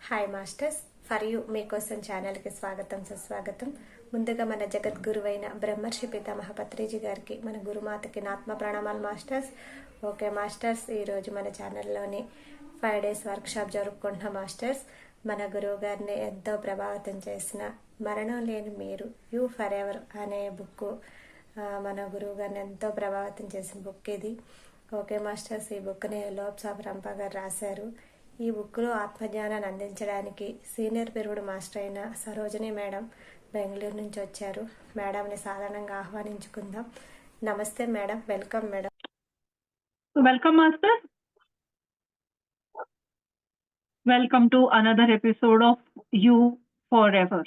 Hi masters, for you మీకోసం ఛానల్కి స్వాగతం సుస్వాగతం. ముందుగా మన జగద్గురువైన బ్రహ్మర్షి పితామహ పత్రిజీ గారికి, మన గురుమాతకి నా ఆత్మ ప్రణామాలు మాస్టర్స్. ఓకే మాస్టర్స్, ఈరోజు మన ఛానల్లోని 5 days వర్క్షాప్ జరుపుకుంటున్నాం మాస్టర్స్. మన గురువు గారిని ఎంతో ప్రభావితం చేసిన మరణం లేని మీరు యూ ఫర్ ఎవర్ అనే బుక్ మన గురువు గారిని ఎంతో ప్రభావితం చేసిన బుక్ ఇది. ఓకే మాస్టర్స్, ఈ బుక్ని లోప్సాబ్ రంప గారు రాశారు. ఈ బుక్లో ఆత్మజ్ఞానాన్ని అందించడానికి సీనియర్ పిరమిడ్ మాస్టర్ అయిన సరోజిని మేడం బెంగళూరు నుంచి వచ్చారు. మేడంని సాధారణంగా ఆహ్వానించుకుందాం. నమస్తే madam, welcome madam. Welcome, Master. Welcome to another episode of You Forever.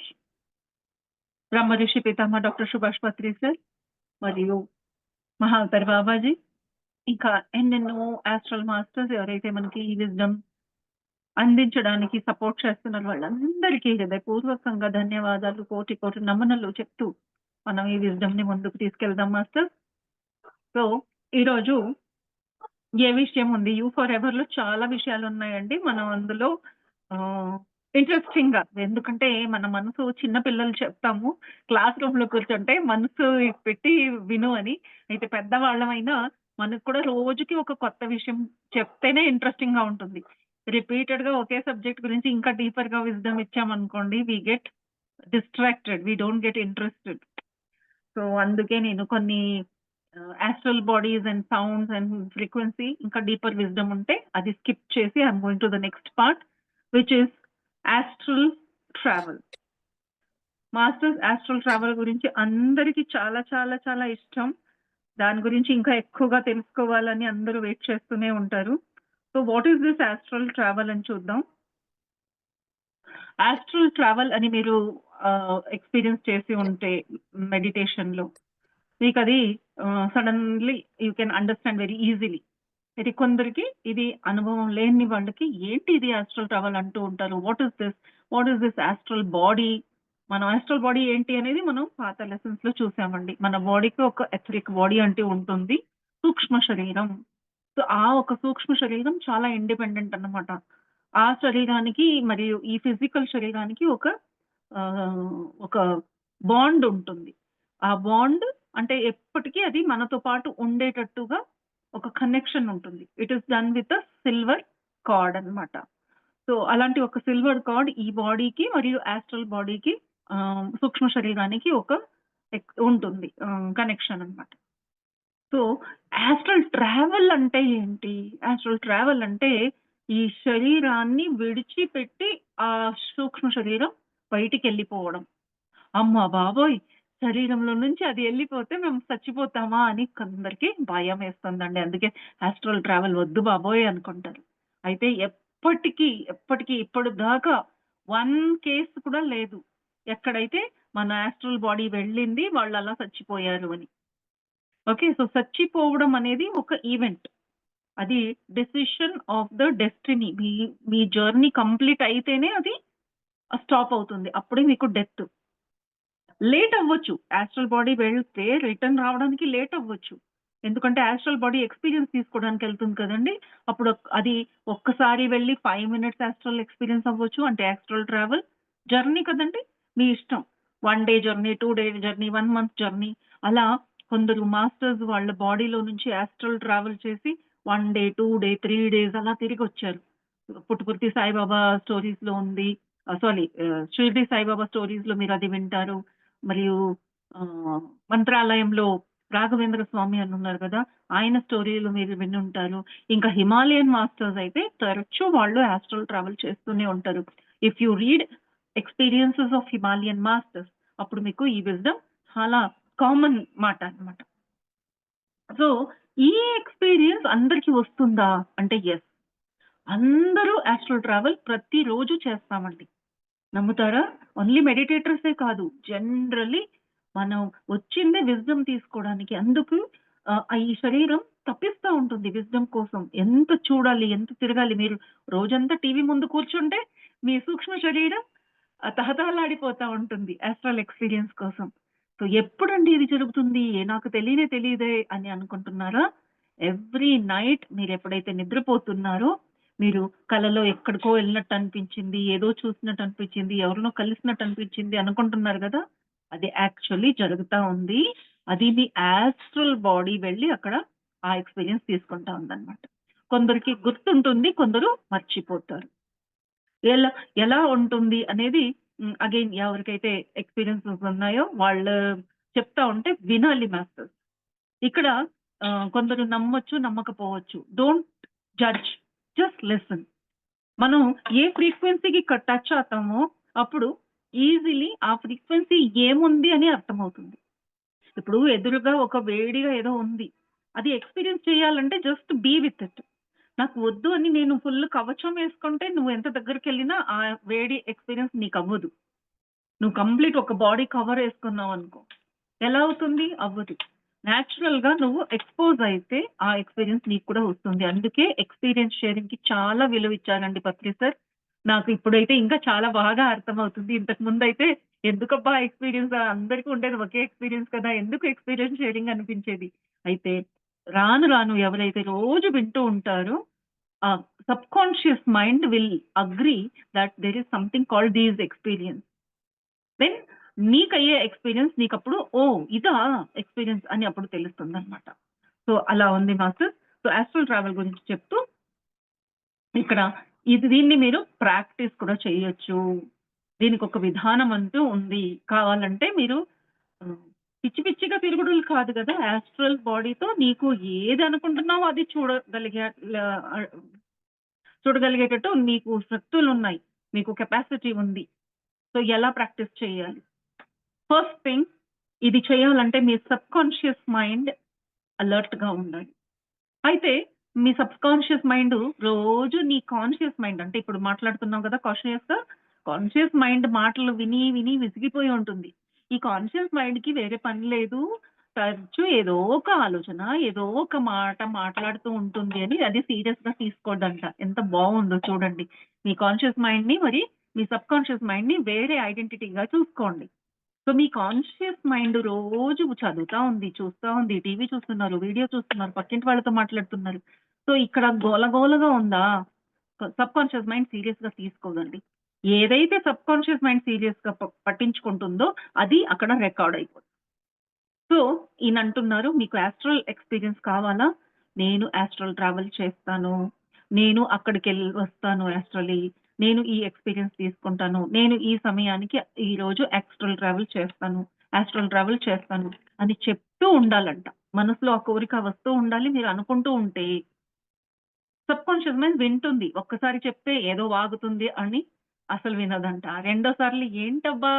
బ్రహ్మర్షి పితామహ డాక్టర్ సుభాష్ పత్రి సార్ మరియు మహావతార్ బాబాజీ, ఇంకా ఎన్నెన్నో ఆస్ట్రల్ మాస్టర్స్ ఎవరైతే మనకి ఈ విజ్డమ్ అందించడానికి సపోర్ట్ చేస్తున్నారు వాళ్ళందరికీ హృదయపూర్వకంగా ధన్యవాదాలు, కోటి కోటి నమనలు చెప్తూ మనం ఈ విజ్డమ్ ని ముందుకు తీసుకెళ్దాం మాస్టర్. సో ఈరోజు ఏ విషయం ఉంది? యూ ఫర్ ఎవర్ లో చాలా విషయాలు ఉన్నాయండి. మనం అందులో ఇంట్రెస్టింగ్ గా, ఎందుకంటే మన మనసు చిన్న పిల్లలు చెప్తాము క్లాస్ రూమ్ లో కూర్చుంటే మనసు పెట్టి విను అని, అయితే పెద్దవాళ్ళమైనా మనకు కూడా రోజుకి ఒక కొత్త విషయం చెప్తేనే ఇంట్రెస్టింగ్ గా ఉంటుంది. రిపీటెడ్ గా ఒకే సబ్జెక్ట్ గురించి ఇంకా డీపర్ గా విజ్డమ్ ఇచ్చామనుకోండి, we get distracted, we don't get interested. So అందుకే నేను కొన్ని astral bodies and sounds and frequency ఇంకా డీపర్ విజ్డమ్ ఉంటే అది స్కిప్ చేసి I'm going to the next part, which is astral travel. Masters, astral travel గురించి అందరికీ చాలా చాలా చాలా ఇష్టం. దాని గురించి ఇంకా ఎక్కువగా తెలుసుకోవాలని అందరూ వెయిట్ చేస్తూనే ఉంటారు. So what is this astral travel అని చూద్దాం. ఆస్ట్రల్ ట్రావెల్ అని మీరు ఎక్స్పీరియన్స్ చేసి ఉంటే మెడిటేషన్ లో మీకు అది suddenly you can understand very easily. ఇది కొందరికి ఇది అనుభవం లేని వాళ్ళకి ఏంటి ఇది ఆస్ట్రల్ ట్రావెల్ అంటూ ఉంటారు. What is this astral body? మన ఆస్ట్రల్ బాడీ ఏంటి అనేది మనం పాత లెసన్స్ లో చూసామండి. మన బాడీకి ఒక ఎథరిక్ బాడీ అంటూ ఉంటుంది, సూక్ష్మ శరీరం. సో ఆ ఒక సూక్ష్మ శరీరం చాలా ఇండిపెండెంట్ అన్నమాట. ఆ శరీరానికి మరియు ఈ ఫిజికల్ శరీరానికి ఒక బాండ్ ఉంటుంది. ఆ బాండ్ అంటే ఎప్పటికీ అది మనతో పాటు ఉండేటట్టుగా ఒక కనెక్షన్ ఉంటుంది. It is done with a silver card అన్నమాట. సో అలాంటి ఒక సిల్వర్ కార్డ్ ఈ బాడీకి మరియు ఆస్ట్రల్ బాడీకి, సూక్ష్మ శరీరానికి ఒక ఉంటుంది కనెక్షన్ అన్నమాట. సో ఆస్ట్రల్ ట్రావెల్ అంటే ఏంటి? ఆస్ట్రల్ ట్రావెల్ అంటే ఈ శరీరాన్ని విడిచిపెట్టి ఆ సూక్ష్మ శరీరం బయటికి వెళ్ళిపోవడం. అమ్మ బాబోయ్, శరీరంలో నుంచి అది వెళ్ళిపోతే మేము చచ్చిపోతామా అని కొందరికి భయం వేస్తుందండి. అందుకే ఆస్ట్రల్ ట్రావెల్ వద్దు బాబోయ్ అనుకుంటారు. అయితే ఎప్పటికీ ఇప్పటి దాకా 1 కేసు కూడా లేదు ఎక్కడైతే మన ఆస్ట్రల్ బాడీ వెళ్ళింది వాళ్ళు అలా చచ్చిపోయారు అని. ఓకే, సో చచ్చిపోవడం అనేది ఒక ఈవెంట్, అది decision of the destiny. Me journey complete అయితేనే అది స్టాప్ అవుతుంది, అప్పుడే మీకు డెత్. లేట్ అవ్వచ్చు, ఆస్ట్రల్ బాడీ వెళ్తే రిటర్న్ రావడానికి లేట్ అవ్వచ్చు, ఎందుకంటే ఆస్ట్రల్ బాడీ ఎక్స్పీరియన్స్ తీసుకోవడానికి వెళ్తుంది కదండి. అప్పుడు అది ఒక్కసారి వెళ్ళి 5 minutes ఆస్ట్రల్ ఎక్స్పీరియన్స్ అవ్వచ్చు, అంటే ఆస్ట్రల్ ట్రావెల్ జర్నీ కదండి, మీ ఇష్టం. 1 day journey, 2 day journey, 1 month journey. అలా కొందరు మాస్టర్స్ వాళ్ళ బాడీలో నుంచి ఆస్ట్రల్ ట్రావెల్ చేసి 1 day, 2 day, 3 days అలా తిరిగి వచ్చారు. పుట్టుపర్తి సాయిబాబా స్టోరీస్ లో ఉంది, సారీ షిర్డి సాయిబాబా స్టోరీస్ లో మీరు అది వింటారు. మరియు మంత్రాలయంలో రాఘవేంద్ర స్వామి అని ఉన్నారు కదా, ఆయన స్టోరీలు మీరు విని ఉంటారు. ఇంకా హిమాలయన్ మాస్టర్స్ అయితే తరచూ వాళ్ళు ఆస్ట్రల్ ట్రావెల్ చేస్తూనే ఉంటారు. If you read experiences of Himalayan masters, అప్పుడు మీకు ఈ విజ్డమ్ చాలా కామన్ మాట అన్నమాట. సో ఈ ఎక్స్పీరియన్స్ అందరికీ వస్తుందా అంటే ఎస్, అందరూ ఆస్ట్రల్ ట్రావెల్ ప్రతిరోజు చేస్తామండి. నమ్ముతారా? ఓన్లీ మెడిటేటర్సే కాదు, జనరల్లీ మనం వచ్చిందే విజ్డమ్ తీసుకోవడానికి. అందుకు ఈ శరీరం తప్పిస్తూ ఉంటుంది విజ్డమ్ కోసం. ఎంత చూడాలి, ఎంత తిరగాలి. మీరు రోజంతా టీవీ ముందు కూర్చుంటే మీ సూక్ష్మ శరీరం తహతహలాడిపోతా ఉంటుంది ఆస్ట్రల్ ఎక్స్పీరియన్స్ కోసం. సో ఎప్పుడండి ఇది జరుగుతుంది, నాకు తెలియదే అని అనుకుంటున్నారా? ఎవ్రీ నైట్ మీరు ఎప్పుడైతే నిద్రపోతున్నారో మీరు కలలో ఎక్కడికో వెళ్ళినట్టు అనిపించింది, ఏదో చూసినట్టు అనిపించింది, ఎవరినో కలిసినట్టు అనిపించింది అనుకుంటున్నారు కదా! అది యాక్చువల్లీ జరుగుతా ఉంది. అది మీ యాస్ట్రల్ బాడీ వెళ్ళి అక్కడ ఆ ఎక్స్‌పీరియన్స్ తీసుకుంటా ఉందన్నమాట. కొందరికి గుర్తుంటుంది, కొందరు మర్చిపోతారు. ఎలా ఎలా ఉంటుంది అనేది అగైన్ ఎవరికైతే ఎక్స్‌పీరియన్సెస్ ఉన్నాయో వాళ్ళు చెప్తా ఉంటే వినాలి మాస్టర్స్. ఇక్కడ కొందరు నమ్మొచ్చు, నమ్మకపోవచ్చు. Don't judge. Just listen. మనం ఏ ఫ్రీక్వెన్సీకి టచ్ అవుతామో అప్పుడు ఈజీలీ ఆ ఫ్రీక్వెన్సీ ఏముంది అని అర్థమవుతుంది. ఇప్పుడు ఎదురుగా ఒక వేడిగా ఏదో ఉంది. అది ఎక్స్‌పీరియన్స్ చేయాలంటే జస్ట్ బీ విత్ ఇట్. నాకు వద్దు అని నేను ఫుల్ కవచం వేసుకుంటే నువ్వు ఎంత దగ్గరికెళ్ళినా ఆ వేడి ఎక్స్‌పీరియన్స్ నీకవ్వదు. నువ్వు కంప్లీట్ ఒక బాడీ కవర్ ఏసుకున్నావనుకో, ఎలా అవుతుంది? అవ్వదు. నేచురల్‌గా నువ్వు ఎక్స్‌పోజ్ అయితే ఆ ఎక్స్‌పీరియన్స్ నీకు కూడా వస్తుంది. అందుకే ఎక్స్‌పీరియన్స్ షేరింగ్‌కి చాలా విలువ ఇచ్చారండి పత్రి సార్. నాకు ఇప్పుడైతే ఇంకా చాలా బాగా అర్థమవుతుంది. ఇంతకు ముందైతే ఎందుకబ్బా ఎక్స్‌పీరియన్స్ అందరికీ ఉండేది ఒకే ఎక్స్‌పీరియన్స్ కదా! ఎందుకు ఎక్స్‌పీరియన్స్ షేరింగ్ అనిపించేది. అయితే రాను రాను ఎవరైతే రోజు వింటూ ఉంటారో subconscious mind will agree that there is something called these experience. Then నీకయ్యే ఎక్స్‌పీరియన్స్ నీకప్పుడు ఓహ్! ఇదా ఎక్స్‌పీరియన్స్ అని అప్పుడు తెలుస్తుందనమాట. సో, అలా ఉంది మాస్టర్. సో, యాస్ట్రల్ ట్రావెల్ గురించి చెప్తూ ఇక్కడ దీన్ని మీరు ప్రాక్టీస్ కూడా చేయొచ్చు. దీనికొక విధానం అంటూ ఉంది. కావాలంటే మీరు ఆహ్, పిచ్చి పిచ్చిగా తిరుగుడులు కాదు గదా! యాస్ట్రల్ బాడీతో నీకు ఏది అనుకుంటున్నావో అది ఆహ్, చూడగలిగేటట్టు నీకు శక్తులున్నాయి. మీకు కెపాసిటీ ఉంది. సో, ఎలా ప్రాక్టీస్ చేయాలి? ఫస్ట్ థింగ్ ఇది చేయాలంటే మీ సబ్‌కాన్షియస్ మైండ్ అలర్ట్‌గా ఉండాలి. అయితే మీ సబ్‌కాన్షియస్ మైండ్ రోజు నీ కాన్షియస్ మైండ్ అంటే ఇప్పుడు మాట్లాడుతున్నాం కదా! కాన్షియస్ మైండ్ మాటలు విని, విని విసిగిపోయి ఉంటుంది. ఈ కాన్షియస్ మైండ్‌కి వేరే పని లేదు. తరచూ ఏదో ఒక ఆలోచన, ఏదో ఒక మాట మాట్లాడుతూ ఉంటుంది అని అది సీరియస్‌గా తీసుకోదంట. ఎంత బావుందో చూడండి. మీ కాన్షియస్ మైండ్‌ని మరి మీ సబ్‌కాన్షియస్ మైండ్‌ని వేరే ఐడెంటిటీగా చూసుకోండి. సో, మీ కాన్షియస్ మైండ్ రోజు చదువుతా ఉంది, చూస్తా ఉంది, టీవీ చూస్తున్నారు, వీడియో చూస్తున్నారు, పక్కింటి వాళ్ళతో మాట్లాడుతున్నారు. సో, ఇక్కడ గోలగోలగా ఉందా? సబ్‌కాన్షియస్ మైండ్ సీరియస్‌గా తీసుకోదండి. ఏదైతే సబ్‌కాన్షియస్ మైండ్ సీరియస్‌గా పట్టించుకుంటుందో అది అక్కడ రికార్డ్ అయిపోతుంది. సో, ఈయనంటున్నారు మీకు యాస్ట్రల్ ఎక్స్‌పీరియన్స్ కావాలా? నేను యాస్ట్రల్ ట్రావెల్ చేస్తాను. నేను అక్కడికెళ్ళి వస్తాను యాస్ట్రల్లీ. నేను ఈ ఎక్స్‌పీరియన్స్ తీసుకుంటాను. నేను ఈ సమయానికి ఈరోజు యాస్ట్రల్ ట్రావెల్ చేస్తాను అని చెప్తూ ఉండాలంట. మనసులో ఆ కోరిక వస్తూ ఉండాలి. మీరు అనుకుంటూ ఉంటే సబ్‌కాన్షియస్ మైండ్ వింటుంది. ఒక్కసారి చెప్తే ఏదో వాగుతుంది అని అసలు వినదంట. రెండోసార్లు ఏంటబ్బా!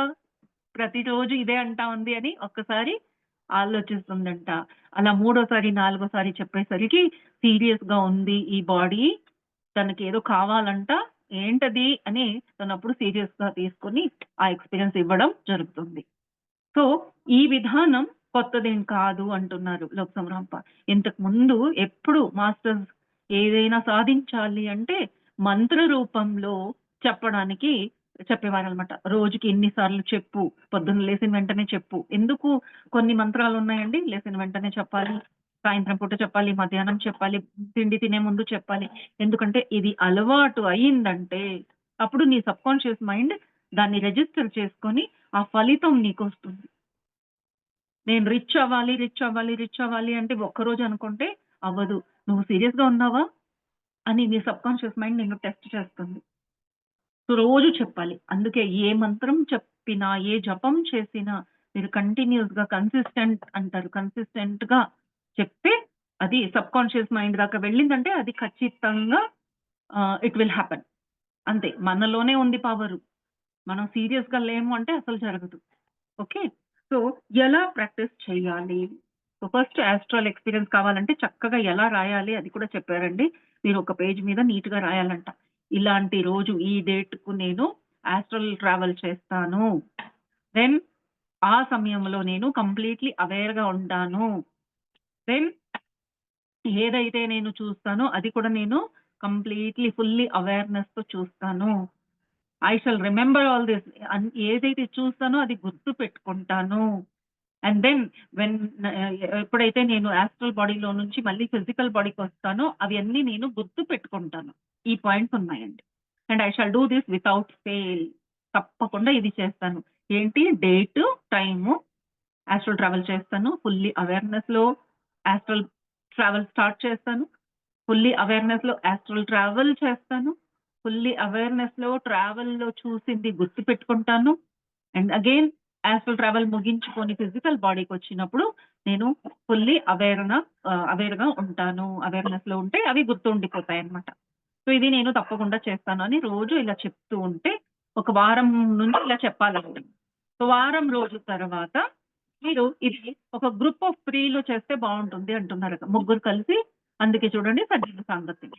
ప్రతిరోజు ఇదే అంటా ఉంది అని ఒక్కసారి ఆలోచిస్తుందంట. అలా మూడోసారి, నాలుగోసారి చెప్పేసరికి సీరియస్‌గా ఉంది ఈ బాడీ. తనకేదో కావాలంట. ఏంటది అని తనప్పుడు సీరియస్‌గా తీసుకొని ఆ ఎక్స్‌పీరియన్స్ ఇవ్వడం జరుగుతుంది. సో, ఈ విధానం కొత్తదేం కాదు అంటున్నారు లోక్ సంగ్రామ్ ఇంతకు ముందు ఎప్పుడు మాస్టర్స్ ఏదైనా సాధించాలి అంటే మంత్ర రూపంలో చెప్పడానికి చెప్పేవారనమాట. రోజుకి ఇన్ని సార్లు చెప్పు, పొద్దున్న లేసిన వెంటనే చెప్పు. ఎందుకు కొన్ని మంత్రాలున్నాయండి. లేసిన వెంటనే చెప్పాలి, సాయంత్రం పూట చెప్పాలి, మధ్యాహ్నం చెప్పాలి, తిండి తినే ముందు చెప్పాలి. ఎందుకంటే ఇది అలవాటు అయిందంటే అప్పుడు నీ సబ్‌కాన్షియస్ మైండ్ దాన్ని రిజిస్టర్ చేసుకొని ఆ ఫలితం నీకొస్తుంది. నేను రిచ్ అవ్వాలి, రిచ్ అవ్వాలి, రిచ్ అవ్వాలి అంటే ఒక్కరోజు అనుకుంటే అవ్వదు. నువ్వు సీరియస్‌గా ఉన్నావా? అని నీ సబ్‌కాన్షియస్ మైండ్ నిన్ను టెస్ట్ చేస్తుంది. సో, రోజు చెప్పాలి. అందుకే ఏ మంత్రం చెప్పినా, ఏ జపం చేసినా మీరు కంటిన్యూయస్‌గా కన్సిస్టెంట్ అంటారు. కన్సిస్టెంట్‌గా చెప్తే అది సబ్‌కాన్షియస్ మైండ్ దాకా వెళ్ళిందంటే అది ఖచ్చితంగా ఇట్ విల్ హ్యాపెన్. అంతే. మనలోనే ఉంది పవరు. మనం సీరియస్‌గా లేము అంటే అసలు జరగదు. ఓకే. సో, ఎలా ప్రాక్టీస్ చేయాలి? సో, ఫస్ట్ యాస్ట్రల్ ఎక్స్‌పీరియన్స్ కావాలంటే చక్కగా ఎలా రాయాలి అది కూడా చెప్పారండి. మీరు ఒక పేజ్ మీద నీట్‌గా రాయాలంట. ఇలాంటి రోజు ఈ డేట్‌కు నేను యాస్ట్రల్ ట్రావెల్ చేస్తాను. దెన్ ఆ సమయంలో నేను కంప్లీట్‌లీ అవేర్‌గా ఉంటాను. దెన్ ఏదైతే నేను చూస్తానో అది కూడా నేను కంప్లీట్‌లీ ఫుల్లీ అవేర్‌నెస్‌తో చూస్తాను. I shall remember all this ఏదైతే చూస్తానో అది గుర్తుపెట్టుకుంటాను. అండ్ దెన్ వెన్ ఎప్పుడైతే నేను యాస్ట్రల్ బాడీలో నుంచి మళ్ళీ ఫిజికల్ బాడీకి వస్తానో అవన్నీ నేను గుర్తు పెట్టుకుంటాను. ఈ పాయింట్స్ ఉన్నాయండి. And I shall do this without fail. తప్పకుండా ఇది చేస్తాను. ఏంటి డేటు, టైము, యాస్ట్రల్ ట్రావెల్ చేస్తాను. ఫుల్లీ అవేర్‌నెస్‌లో యాస్ట్రల్ ట్రావెల్ స్టార్ట్ చేస్తాను. ఫుల్లీ అవేర్‌నెస్‌లో యాస్ట్రల్ ట్రావెల్ చేస్తాను. ఫుల్లీ అవేర్‌నెస్‌లో ట్రావెల్‌లో చూసింది గుర్తుపెట్టుకుంటాను. అండ్ అగైన్ యాస్ట్రల్ ట్రావెల్ ముగించుకొని ఫిజికల్ బాడీకొచ్చినప్పుడు నేను ఫుల్లీ అవేర్‌గా ఉంటాను. అవేర్‌నెస్‌లో ఉంటే అవి గుర్తుండిపోతాయన్నమాట. సో, ఇది నేను తప్పకుండా చేస్తాను అని రోజు ఇలా చెప్తూ ఉంటే ఒక వారం నుంచి ఇలా చెప్పాలండి. సో, వారం రోజుల తర్వాత మీరు ఇది ఒక గ్రూప్ ఆఫ్ 3లో చేస్తే బావుంటుంది అంటున్నారు. ముగ్గురు కలిసి అందుకే చూడండి సజీవ సాంగత్యం.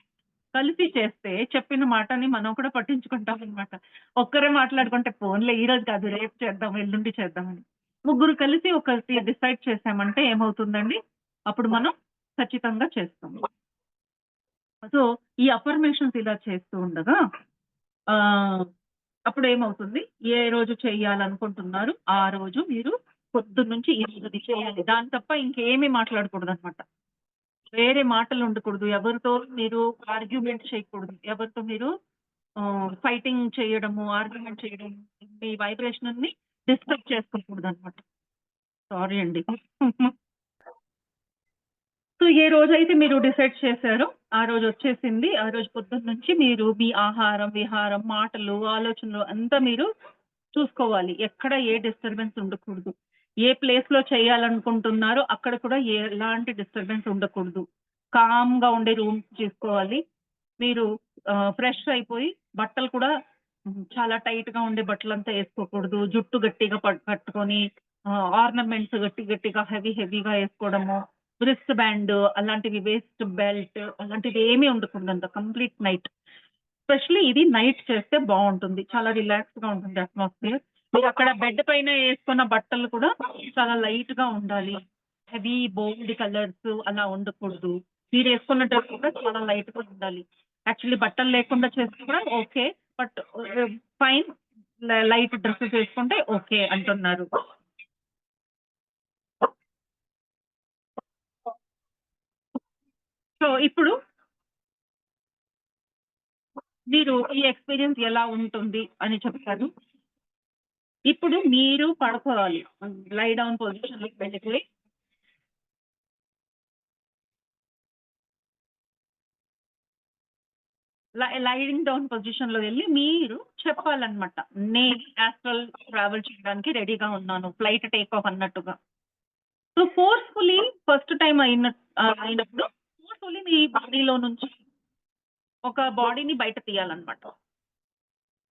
కలిసి చేస్తే చెప్పిన మాటని మనం కూడా పట్టించుకుంటామనమాట. ఒక్కరే మాట్లాడుకుంటే పోన్లే ఈరోజు కాదు రేపు చేద్దాం, ఎల్లుండి చేద్దామని. ముగ్గురు కలిసి ఒకటి డిసైడ్ చేసామంటే ఏమవుతుందండి, అప్పుడు మనం ఖచ్చితంగా చేస్తాం. సో, ఈ అఫర్మేషన్స్ ఇలా చేస్తూ ఉండగా ఆహ్, అప్పుడేమవుతుంది, ఏ రోజు చేయాలనుకుంటున్నారో ఆ రోజు మీరు పొద్దున్నుంచి ఈ రోజు అది చేయాలి. దాని తప్ప ఇంకేమి మాట్లాడకూడదనమాట. వేరే మాటలుండకూడదు. ఎవరితో మీరు ఆర్గ్యుమెంట్ చేయకూడదు. ఎవరితో మీరు ఫైటింగ్ చేయడము, ఆర్గ్యుమెంట్ చేయడం, మీ వైబ్రేషన్‌ని డిస్టర్బ్ చేసుకోకూడదనమాట. సారీ అండి. సో, ఏ రోజైతే మీరు డిసైడ్ చేసారో, ఆ రోజొచ్చేసింది. ఆ రోజు పొద్దున్నుంచి మీరు మీ ఆహారం, విహారం, మాటలు, ఆలోచనలు అంతా మీరు చూసుకోవాలి. ఎక్కడ ఏ డిస్టర్బెన్స్ ఉండకూడదు. ఏ ప్లేస్‌లో చేయాలనుకుంటున్నారో అక్కడ కూడా ఎలాంటి డిస్టర్బెన్స్ ఉండకూడదు. కామ్‌గా ఉండే రూమ్ చూసుకోవాలి. మీరు ఫ్రెష్ అయిపోయి బట్టలు కూడా చాలా టైట్‌గా ఉండే బట్టలంతా ఏసుకోకూడదు. జుట్టు గట్టిగా కట్టుకొని ఆర్నమెంట్స్ గట్టిగా హెవీగా ఏసుకోవడము. రిస్ట్ బ్యాండ్ అలాంటివి, వేస్ట్ బెల్ట్ అలాంటివి ఏమీ ఉండకూడదంట. Complete night. ఎస్పెషల్లీ ఇది నైట్ చేస్తే బావుంటుంది. చాలా రిలాక్స్‌గా ఉంటుంది అట్మాస్ఫియర్. మీరక్కడ బెడ్ పైన ఏసుకున్న బట్టలు కూడా చాలా లైట్‌గా ఉండాలి. హెవీ బోల్డ్ కలర్స్ అలా ఉండకూడదు. మీరేసుకున్న డ్రెస్ కూడా చాలా లైట్‌గా ఉండాలి. యాక్చువల్లీ బట్టలు లేకుండా చేస్తే కూడా okay. But fine. Light dresses ఏసుకుంటే ఓకే అంటున్నారు. సో, ఇప్పుడు మీరు ఈ ఎక్స్‌పీరియన్స్ ఎలా ఉంటుంది అని చెప్తారు. ఇప్పుడు మీరు పడుకోవాలి. లై డౌన్ పొజిషన్‌లోకి వెళ్ళిపోయి లైయింగ్ డౌన్ పొజిషన్‌లో వెళ్లి మీరు చెప్పాలన్నమాట. నేను యాస్ట్రల్ ట్రావెల్ చేయడానికి రెడీగా ఉన్నాను. ఫ్లైట్ టేక్ ఆఫ్ అన్నట్టుగా. సో, ఫోర్స్‌ఫుల్లీ ఫస్ట్ టైమ్ అయినప్పుడు ఫోర్స్‌ఫుల్లీ మీ బాడీలో నుంచి ఒక బాడీని బయట తీయాలన్నమాట.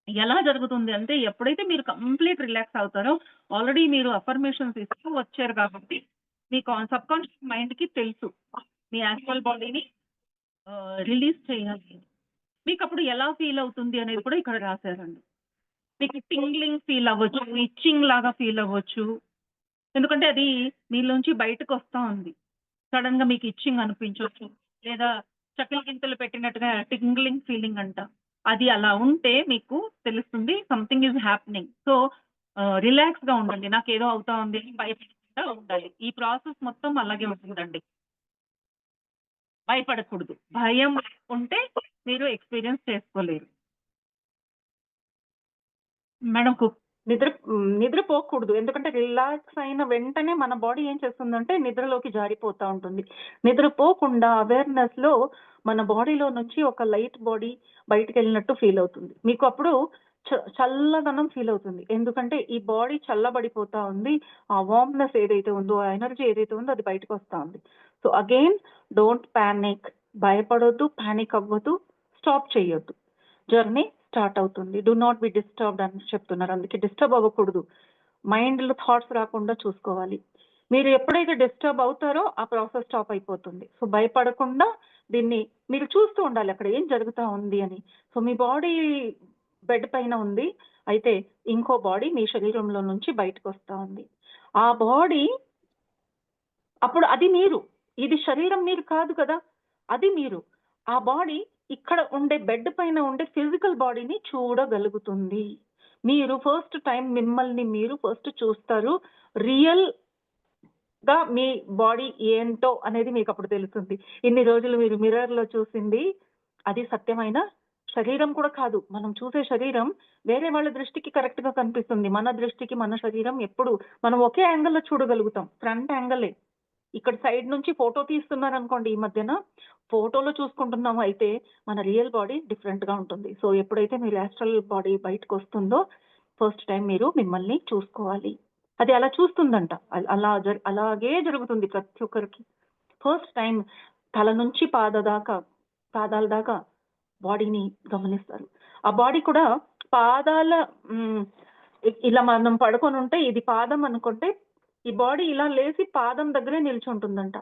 ఎలా జరుగుతుంది అంటే ఎప్పుడైతే మీరు కంప్లీట్ రిలాక్స్ అవుతారో ఆల్రెడీ మీరు అఫర్మేషన్స్ ఇస్తూ వచ్చారు కాబట్టి మీ సబ్‌కాన్షియస్ మైండ్‌కి తెలుసు. మీ యాస్ట్రల్ బాడీని రిలీజ్ చేయాలి. మీకప్పుడు ఎలా ఫీల్ అవుతుంది అనేది కూడా ఇక్కడ రాసారండి. మీకు టింగ్లింగ్ ఫీల్ అవ్వచ్చు, ఇచ్చింగ్ లాగా ఫీల్ అవ్వచ్చు. ఎందుకంటే అది మీలోంచి బయటకొస్తా ఉంది. సడెన్‌గా మీకు ఇచ్చింగ్ అనిపించొచ్చు. లేదా చక్కెర గింతలు పెట్టినట్టుగా టింగ్లింగ్ ఫీలింగ్ అంట. అది అలా ఉంటే మీకు తెలుస్తుంది సంథింగ్ ఈస్ హ్యాపెనింగ్. సో, రిలాక్స్‌గా ఉండండి. నాకేదో అవుతా ఉంది అని భయపడకుండా ఉండాలి. ఈ ప్రాసెస్ మొత్తం అలాగే ఉంటుందండి. భయపడకూడదు. భయం ఉంటే మీరు ఎక్స్‌పీరియన్స్ చేసుకోలేరు. మేడం నిద్రపోకూడదు. ఎందుకంటే రిలాక్స్ అయిన వెంటనే మన బాడీ ఏం చేస్తుందంటే నిద్రలోకి జారిపోతా ఉంటుంది. నిద్రపోకుండా అవేర్‌నెస్‌లో మన బాడీలో నుంచి ఒక లైట్ బాడీ బయటికెళ్ళినట్టు ఫీల్ అవుతుంది. మీకు అప్పుడు చల్లదనం ఫీల్ అవుతుంది. ఎందుకంటే ఈ బాడీ చల్లబడిపోతా ఉంది. ఆ వార్మ్‌నెస్ ఏదైతే ఉందో, ఆ ఎనర్జీ ఏదైతే ఉందో అది బయటకొస్తా ఉంది. So, again don't panic. భయపడొద్దు, పానిక్ అవ్వద్దు, స్టాప్ చేయొద్దు. జర్నీ స్టార్ట్ అవుతుంది. డు నాట్ బి డిస్టర్బ్డ్ అని చెప్తున్నారు. అందుకే డిస్టర్బ్ అవ్వకూడదు. మైండ్‌లో థాట్స్ రాకుండా చూసుకోవాలి. మీరు ఎప్పుడైతే డిస్టర్బ్ అవుతారో ఆ ప్రాసెస్ స్టాప్ అయిపోతుంది. సో, భయపడకుండా దీన్ని మీరు చూస్తూ ఉండాలి అక్కడ ఏం జరుగుతా ఉంది అని. సో, మీ బాడీ బెడ్ పైన ఉంది. అయితే ఇంకో బాడీ మీ శరీరంలో నుంచి బయటకొస్తా ఉంది. ఆ బాడీ అప్పుడు అది మీరు. ఇది శరీరం మీరు కాదు కదా! అది మీరు. ఆ బాడీ ఇక్కడ ఉండే బెడ్ పైన ఉండే ఫిజికల్ బాడీని చూడగలుగుతుంది. మీరు ఫస్ట్ టైమ్ మిమ్మల్ని మీరు ఫస్ట్ చూస్తారు. రియల్ గా మీ బాడీ ఏంటో అనేది మీకు అప్పుడు తెలుస్తుంది. ఇన్ని రోజులు మీరు మిర్రర్‌లో చూసింది అది సత్యమైన శరీరం కూడా కాదు. మనం చూసే శరీరం వేరే వాళ్ళ దృష్టికి కరెక్ట్‌గా కనిపిస్తుంది. మన దృష్టికి మన శరీరం ఎప్పుడు మనం ఒకే యాంగిల్‌లో చూడగలుగుతాం. ఫ్రంట్ యాంగిలే. ఇక్కడ సైడ్ నుంచి ఫోటో తీస్తున్నారనుకోండి ఈ మధ్యన, ఫోటోలో చూసుకుంటున్నాము అయితే మన రియల్ బాడీ డిఫరెంట్‌గా ఉంటుంది. సో, ఎప్పుడైతే మీ యాస్ట్రల్ బాడీ బయటకొస్తుందో ఫస్ట్ టైమ్ మీరు మిమ్మల్ని చూసుకోవాలి. అది అలా చూస్తుందంట. అలాగే జరుగుతుంది ప్రతి ఒక్కరికి. ఫస్ట్ టైమ్ తల నుంచి పాదాల దాకా బాడీని గమనిస్తారు. ఆ బాడీ కూడా పాదాల హ్మ్. ఇలా మనం పడుకొనుంటే ఇది పాదం అనుకుంటే, ఈ బాడీ ఇలా లేసి పాదం దగ్గరే నిల్చుంటుందంట.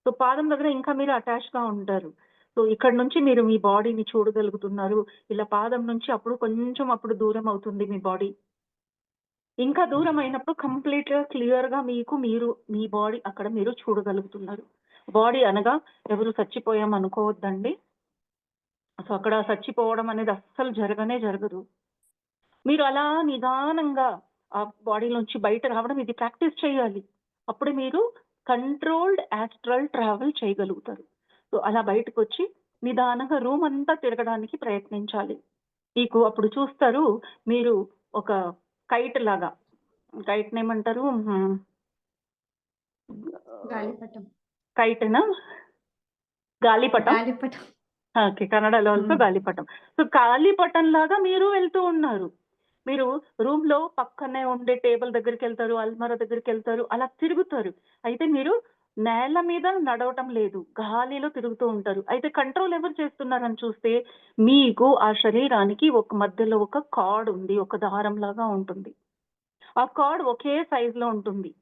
సో, పాదం దగ్గర ఇంకా మీరు అటాచ్‌గా ఉంటారు. సో, ఇక్కడ నుంచి మీరు మీ బాడీని చూడగలుగుతున్నారు. ఇలా పాదం నుంచి అప్పుడు దూరం అవుతుంది మీ బాడీ. ఇంకా దూరమైనప్పుడు కంప్లీట్‌గా క్లియర్‌గా మీ బాడీ అక్కడ మీరు చూడగలుగుతున్నారు. బాడీ అనగా ఎవరు చచ్చిపోయాం అనుకోవద్దండి. సో, అక్కడ చచ్చిపోవడం అనేది అస్సలు జరగదు. మీరు అలా నిదానంగా ఆ బాడీలోంచి బయట రావడం ఇది ప్రాక్టీస్ చేయాలి. అప్పుడే మీరు కంట్రోల్డ్ యాస్ట్రల్ ట్రావెల్ చేయగలుగుతారు. సో, అలా బయటకొచ్చి నిదానంగా రూమ్ అంతా తిరగడానికి ప్రయత్నించాలి. మీకు అప్పుడు చూస్తారు మీరు ఒక కైట్ లాగా. కైట్‌నేమంటారు? గాలిపటం. కైటేనా? గాలిపటం? గాలిపటం. ఓకే. కన్నడలో ఆల్సో హ్మ్. గాలిపటం. సో, గాలిపటంలాగా మీరు వెళ్తూ ఉన్నారు. మీరు రూమ్‌లో పక్కనే ఉండే టేబుల్ దగ్గరికెళ్తారు, అల్మారా దగ్గరికెళ్తారు, అలా తిరుగుతారు. అయితే మీరు నేల మీద నడవటం లేదు. గాలిలో తిరుగుతూ ఉంటారు. అయితే కంట్రోల్ ఎవరు చేస్తున్నారని చూస్తే, మీకు ఆ శరీరానికి మధ్యలో ఒక కార్డ్ ఉంది. ఒక దారంలాగా ఉంటుంది. ఆ కార్డ్ ఒకే సైజులో ఉంటుంది.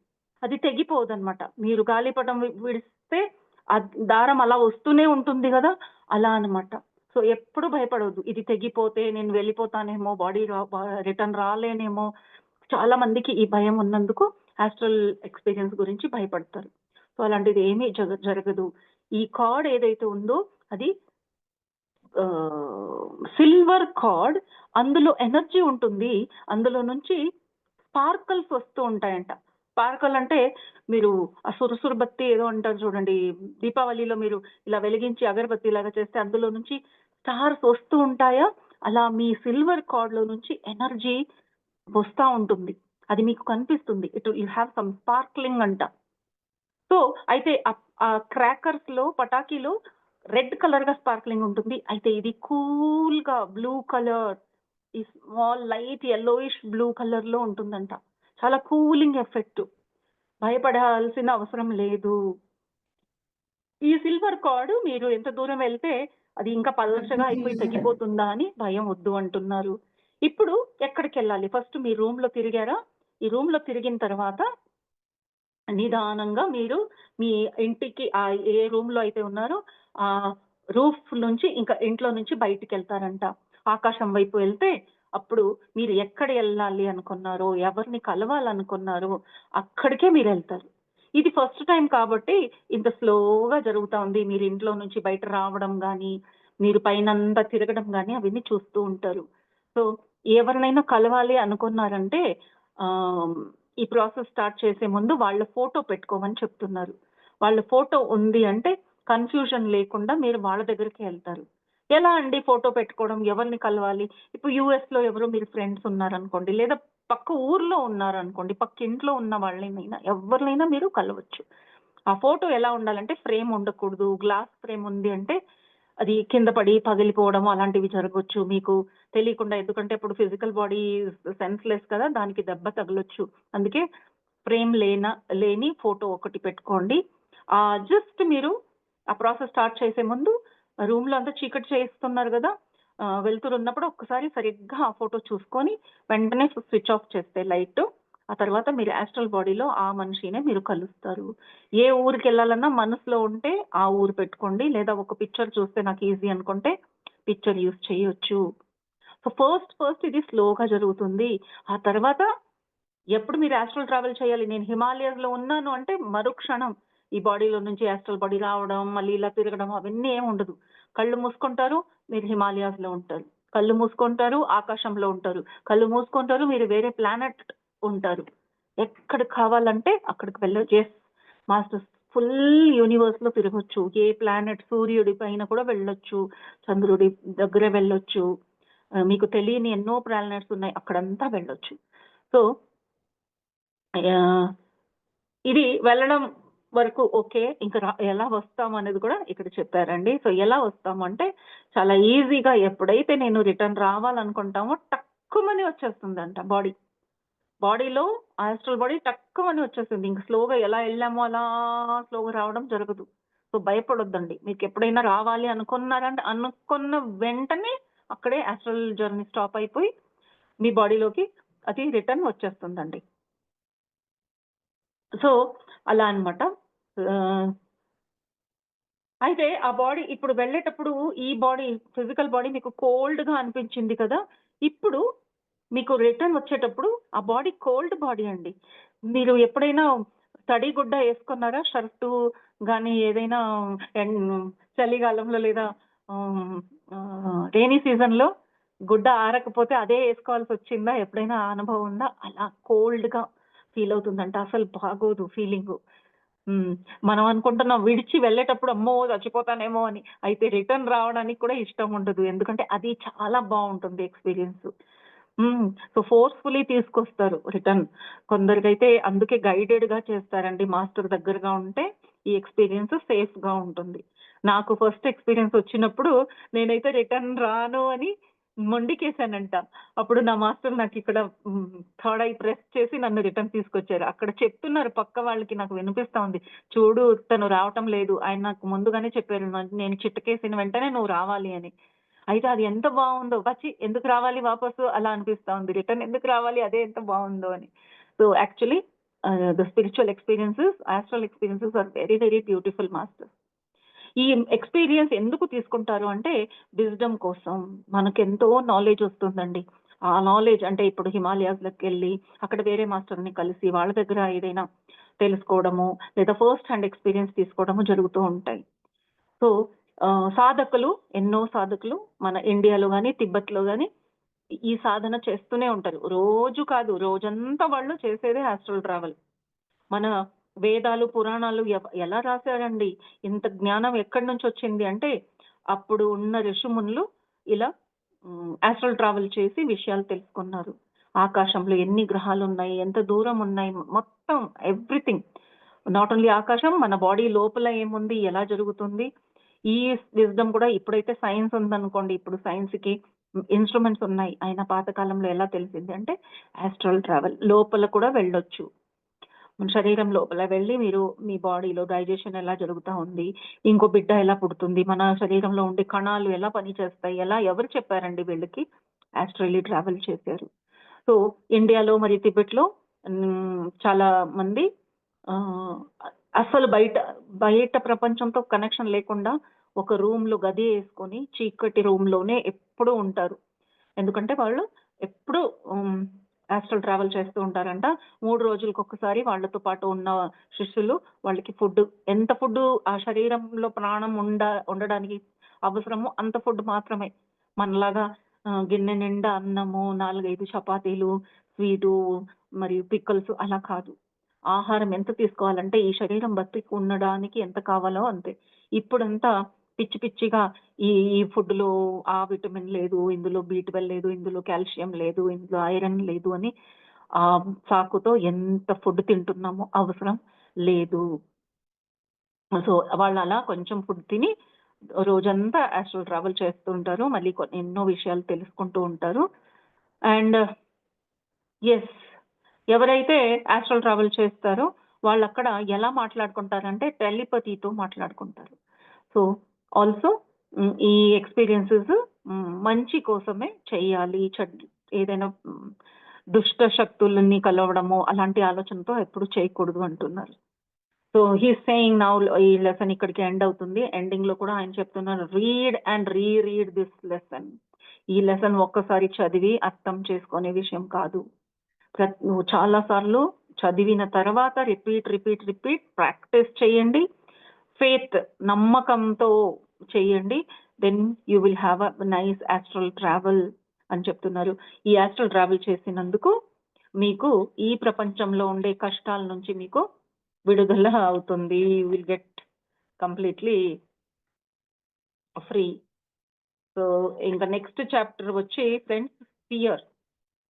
అది తెగిపోదనమాట. మీరు గాలిపటం విడిస్తే ఆ దారం అలా వస్తూనే ఉంటుంది గదా! అలా అనమాట. సో, ఎప్పుడు భయపడొద్దు. ఇది తెగిపోతే నేను వెళ్ళిపోతానేమో, బాడీ రా బ రిటర్న్ రాలేనేమో. చాలా మందికి ఈ భయం ఉన్నందుకు యాస్ట్రల్ ఎక్స్‌పీరియన్స్ గురించి భయపడతారు. సో, అలాంటిది ఏమీ జరగదు. ఈ కార్డ్ ఏదైతే ఉందో అది సిల్వర్ కార్డ్. అందులో ఎనర్జీ ఉంటుంది. అందులో నుంచి స్పార్కల్స్ వస్తూ ఉంటాయంట. స్పార్కల్ అంటే మీరు ఆ సురుసురు బత్తి ఏదో అంటారు చూడండి. దీపావళిలో మీరు ఇలా వెలిగించి అగరబత్తిలాగా చేస్తే అందులో నుంచి స్టార్స్ వస్తూ ఉంటాయా? అలా మీ సిల్వర్ కార్డ్‌లో నుంచి ఎనర్జీ వస్తా ఉంటుంది. అది మీకు కనిపిస్తుంది. యూ హావ్ సమ్ స్పార్క్లింగ్ అంట. సో, అయితే ఆ క్రాకర్స్‌లో పటాకీలో రెడ్ కలర్‌గా స్పార్క్లింగ్ ఉంటుంది. అయితే ఇది కూల్‌గా బ్లూ కలర్ ఈ స్మాల్ లైట్ యెల్లోయిష్ బ్లూ కలర్‌లో ఉంటుందంట. చాలా కూలింగ్ ఎఫెక్ట్. భయపడాల్సిన అవసరం లేదు. ఈ సిల్వర్ కార్డ్ మీరు ఎంత దూరం వెళ్తే అది ఇంకా పల్చగా అయిపోయి తెగిపోతుందా అని భయం వద్దు అంటున్నారు. ఇప్పుడు ఎక్కడికెళ్ళాలి? ఫస్ట్ మీ రూమ్‌లో తిరిగారా? ఈ రూమ్‌లో తిరిగిన తర్వాత నిదానంగా మీరు మీ ఇంటికి ఏ రూమ్‌లో అయితే ఉన్నారో ఆ రూఫ్ నుంచి ఇంకా ఇంట్లో నుంచి బయటికెళ్తారంట. ఆకాశం వైపు వెళ్తే అప్పుడు మీరు ఎక్కడ ఎళ్ళాలి అనుకున్నారో, ఎవరిని కలవాలనుకున్నారో అక్కడికే మీరెళ్తారు. ఇది ఫస్ట్ టైమ్ కాబట్టి ఇంత స్లోగా జరుగుతా ఉంది. మీరు ఇంట్లో నుంచి బయట రావడం గానీ, మీరు పైనంతా తిరగడం గానీ అవన్నీ చూస్తూ ఉంటారు. సో, ఎవరినైనా కలవాలి అనుకున్నారంటే ఆహ్ ఈ ప్రాసెస్ స్టార్ట్ చేసే ముందు వాళ్ళ ఫోటో పెట్టుకోమని చెప్తున్నారు. వాళ్ళ ఫోటో ఉంది అంటే కన్‌ఫ్యూజన్ లేకుండా మీరు వాళ్ళ దగ్గరికే ఎళ్తారు. ఎలా అండి ఫోటో పెట్టుకోవడం? ఎవరిని కలవాలి? ఇప్పుడు యూఎస్‌లో ఎవరో మీరు ఫ్రెండ్స్ ఉన్నారనుకోండి, లేదా పక్క ఊర్లో ఉన్నారనుకోండి, పక్కింట్లో ఉన్న వాళ్ళనైనా ఎవరినైనా మీరు కలవచ్చు. ఆ ఫోటో ఎలా ఉండాలంటే ఫ్రేమ్ ఉండకూడదు. గ్లాస్ ఫ్రేమ్ ఉంది అంటే అది కింద పడి పగిలిపోవడం అలాంటివి జరగొచ్చు. మీకు తెలియకుండా ఎందుకంటే ఇప్పుడు ఫిజికల్ బాడీ సెన్స్‌లెస్ కదా! దానికి దెబ్బ తగలొచ్చు. అందుకే ఫ్రేమ్ లేని ఫోటో ఒకటి పెట్టుకోండి. జస్ట్ మీరు ఆ ప్రాసెస్ స్టార్ట్ చేసే ముందు రూమ్‌లో అంతా చీకటి చేస్తున్నారు గదా! వెలుతురున్నప్పుడు ఒక్కసారి సరిగ్గా ఆ ఫోటో చూసుకొని వెంటనే స్విచ్ ఆఫ్ చేస్తే లైటు. ఆ తర్వాత మీరు యాస్ట్రల్ బాడీలో ఆ మనిషినే మీరు కలుస్తారు. ఏ ఊరికెళ్ళాలన్నా మనసులో ఉంటే ఆ ఊరు పెట్టుకోండి. లేదా ఒక పిక్చర్ చూస్తే నాకు ఈజీ అనుకుంటే పిక్చర్ యూజ్ చేయొచ్చు. సో, ఫస్ట్ ఇది స్లోగా జరుగుతుంది. ఆ తర్వాత ఎప్పుడు మీరు యాస్ట్రల్ ట్రావెల్ చేయాలి. నేను హిమాలయాస్‌లో ఉన్నాను అంటే మరుక్షణం ఈ బాడీలో నుంచి యాస్ట్రల్ బాడీ రావడం, మళ్ళీ ఇలా తిరగడం అవన్నీ ఏమి ఉండదు. కళ్ళు మూసుకుంటారు, మీరు హిమాలయాస్‌లో ఉంటారు. కళ్ళు మూసుకుంటారు, ఆకాశంలో ఉంటారు. కళ్ళు మూసుకుంటారు, మీరు వేరే ప్లానెట్ ఉంటారు. ఎక్కడికి కావాలంటే అక్కడికి యెస్. మాస్టర్స్ ఫుల్ యూనివర్స్ లో తిరగొచ్చు, ఏ ప్లానెట్ సూర్యుడి పైన కూడా వెళ్ళొచ్చు, చంద్రుడి దగ్గర వెళ్ళొచ్చు, మీకు తెలియని ఎన్నో ప్లానెట్స్ ఉన్నాయి అక్కడంతా వెళ్ళొచ్చు. సో ఇది వెళ్ళడం వరకు ఓకే. ఇంకా ఎలా వస్తాము అనేది కూడా ఇక్కడ చెప్పారండి. సో ఎలా వస్తాము అంటే చాలా ఈజీగా ఎప్పుడైతే నేను రిటర్న్ రావాలనుకుంటామో టక్కుమని వచ్చేస్తుందంట బాడీలో ఆస్ట్రల్ బాడీ టక్కుమని వచ్చేస్తుంది. ఇంక స్లోగా ఎలా వెళ్ళామో అలా స్లోగా రావడం జరగదు. సో భయపడొద్దండి. మీకు ఎప్పుడైనా రావాలి అనుకున్నారంటే అనుకున్న వెంటనే అక్కడే ఆస్ట్రల్ జర్నీ స్టాప్ అయిపోయి మీ బాడీలోకి అది రిటర్న్ వచ్చేస్తుందండి. సో అలా అన్నమాట. అయితే ఆ బాడీ ఇప్పుడు వెళ్ళేటప్పుడు ఈ బాడీ ఫిజికల్ బాడీ మీకు కోల్డ్ గా అనిపించింది కదా, ఇప్పుడు మీకు రిటర్న్ వచ్చేటప్పుడు ఆ బాడీ కోల్డ్ బాడీ అండి. మీరు ఎప్పుడైనా తడి గుడ్డ వేసుకున్నారా? షర్టు కానీ ఏదైనా చలికాలంలో లేదా రైనీ సీజన్ లో గుడ్డ ఆరకపోతే అదే వేసుకోవాల్సి వచ్చిందా? ఎప్పుడైనా అనుభవం ఉందా? అలా కోల్డ్ గా ఫీల్ అవుతుందంట. అసలు బాగోదు ఫీలింగ్. మనం అనుకుంటున్నాం విడిచి వెళ్ళేటప్పుడు అమ్మో చచ్చిపోతానేమో అని, అయితే రిటర్న్ రావడానికి కూడా ఇష్టం ఉండదు. ఎందుకంటే అది చాలా బాగుంటుంది ఎక్స్పీరియన్స్. సో ఫోర్స్ఫుల్లీ తీసుకొస్తారు రిటర్న్. కొందరికైతే అందుకే గైడెడ్ గా చేస్తారండి. మాస్టర్ దగ్గరగా ఉంటే ఈ ఎక్స్పీరియన్స్ సేఫ్ గా ఉంటుంది. నాకు ఫస్ట్ ఎక్స్పీరియన్స్ వచ్చినప్పుడు నేనైతే రిటర్న్ రాను అని మొండికేశానంట. అప్పుడు నా మాస్టర్ నాకు ఇక్కడ థర్డ్ ఐ ప్రెస్ చేసి నన్ను రిటర్న్ తీసుకొచ్చారు. అక్కడ చెప్తున్నారు పక్క వాళ్ళకి, నాకు వినిపిస్తా ఉంది, చూడు తను రావటం లేదు, ఆయన నాకు ముందుగానే చెప్పారు నేను చిట్టకేసిన వెంటనే నువ్వు రావాలి అని. అయితే అది ఎంత బాగుందో, వచ్చి ఎందుకు రావాలి వాపసు అలా అనిపిస్తా ఉంది, రిటర్న్ ఎందుకు రావాలి అదే ఎంత బాగుందో అని. So actually the spiritual experiences, astral experiences are very very beautiful master. ఈ ఎక్స్పీరియన్స్ ఎందుకు తీసుకుంటారు అంటే విజ్డమ్ కోసం. మనకు ఎంతో నాలెడ్జ్ వస్తుందండి. ఆ నాలెడ్జ్ అంటే ఇప్పుడు హిమాలయాస్లోకి వెళ్ళి అక్కడ వేరే మాస్టర్ని కలిసి వాళ్ళ దగ్గర ఏదైనా తెలుసుకోవడము లేదా ఫస్ట్ హ్యాండ్ ఎక్స్పీరియన్స్ తీసుకోవడము జరుగుతూ ఉంటాయి. సో సాధకులు, ఎన్నో సాధకులు మన ఇండియాలో కానీ తిబ్బత్లో కానీ ఈ సాధన చేస్తూనే ఉంటారు. రోజు కాదు, రోజంతా వాళ్ళు చేసేదే ఆస్ట్రల్ ట్రావెల్. మన వేదాలు పురాణాలు ఎలా రాశారండి? ఇంత జ్ఞానం ఎక్కడి నుంచి వచ్చింది అంటే అప్పుడు ఉన్న ఋషిమునులు ఇలా ఆస్ట్రల్ ట్రావెల్ చేసి విషయాలు తెలుసుకున్నారు. ఆకాశంలో ఎన్ని గ్రహాలు ఉన్నాయి, ఎంత దూరం ఉన్నాయి, మొత్తం ఎవ్రీథింగ్. నాట్ ఓన్లీ ఆకాశం, మన బాడీ లోపల ఏముంది, ఎలా జరుగుతుంది, ఈ విజ్డమ్ కూడా. ఇప్పుడైతే సైన్స్ ఉందనుకోండి, ఇప్పుడు సైన్స్ కి ఇన్స్ట్రుమెంట్స్ ఉన్నాయి. అయినా పాతకాలంలో ఎలా తెలిసింది అంటే ఆస్ట్రల్ ట్రావెల్ లోపల కూడా వెళ్ళొచ్చు. మన శరీరం లోపల వెళ్ళి మీరు మీ బాడీలో డైజెషన్ ఎలా జరుగుతూ ఉంది, ఇంకో బిడ్డ ఎలా పుడుతుంది, మన శరీరంలో ఉండే కణాలు ఎలా పనిచేస్తాయి, ఎలా ఎవరు చెప్పారండి వీళ్ళకి? ఆస్ట్రల్లీ ట్రావెల్ చేశారు. సో ఇండియాలో మరి తిబెట్లో చాలా మంది అసలు బయట ప్రపంచంతో కనెక్షన్ లేకుండా ఒక రూమ్లో గది వేసుకొని చీకటి రూమ్లోనే ఎప్పుడూ ఉంటారు. ఎందుకంటే వాళ్ళు ఎప్పుడు ఆస్ట్రల్ ట్రావెల్ చేస్తూ ఉంటారంట. 3 రోజులకు ఒకసారి వాళ్ళతో పాటు ఉన్న శిష్యులు వాళ్ళకి ఫుడ్, ఎంత ఫుడ్ ఆ శరీరంలో ప్రాణం ఉండడానికి అవసరమో అంత ఫుడ్ మాత్రమే. మనలాగా గిన్నె నిండా అన్నము, 4-5 చపాతీలు, స్వీటు మరియు పిక్కల్స్ అలా కాదు. ఆహారం ఎంత తీసుకోవాలంటే ఈ శరీరం బతికి ఉండడానికి ఎంత కావాలో అంతే. ఇప్పుడంతా పిచ్చి పిచ్చిగా ఈ ఫుడ్లో ఆ విటమిన్ లేదు, ఇందులో B12 లేదు, ఇందులో కాల్షియం లేదు, ఇందులో ఐరన్ లేదు అని ఆ సాకుతో ఎంత ఫుడ్ తింటున్నామో అవసరం లేదు. సో వాళ్ళు అలా కొంచెం ఫుడ్ తిని రోజంతా ఆస్ట్రల్ ట్రావెల్ చేస్తూ ఉంటారు. మళ్ళీ ఎన్నో విషయాలు తెలుసుకుంటూ ఉంటారు. అండ్ ఎస్, ఎవరైతే ఆస్ట్రల్ ట్రావెల్ చేస్తారో వాళ్ళు అక్కడ ఎలా మాట్లాడుకుంటారంటే టెలిపతితో మాట్లాడుకుంటారు. సో ఆల్సో ఈ ఎక్స్పీరియన్సెస్ మంచి కోసమే చేయాలి. ఏదైనా దుష్ట శక్తులని కలవడము అలాంటి ఆలోచనతో ఎప్పుడు చేయకూడదు అంటున్నారు. సో హీస్ సేయింగ్ నౌ, ఈ లెసన్ ఇక్కడికి ఎండ్ అవుతుంది. ఎండింగ్ లో కూడా ఆయన చెప్తున్నారు, read and read this lesson. ఈ లెసన్ ఒక్కసారి చదివి అర్థం చేసుకునే విషయం కాదు. నువ్వు చాలా సార్లు చదివిన తర్వాత రిపీట్ ప్రాక్టీస్ చేయండి. ఫేత్, నమ్మకంతో చేయండి. Then you will have a nice astral travel అని చెప్తున్నారు. ఈ ఆస్ట్రల్ ట్రావెల్ చేసినందుకు మీకు ఈ ప్రపంచంలో ఉండే కష్టాల నుంచి మీకు విడుదల అవుతుంది. Will get completely free. So ఇంకా నెక్స్ట్ చాప్టర్ వచ్చి ఫ్రెండ్స్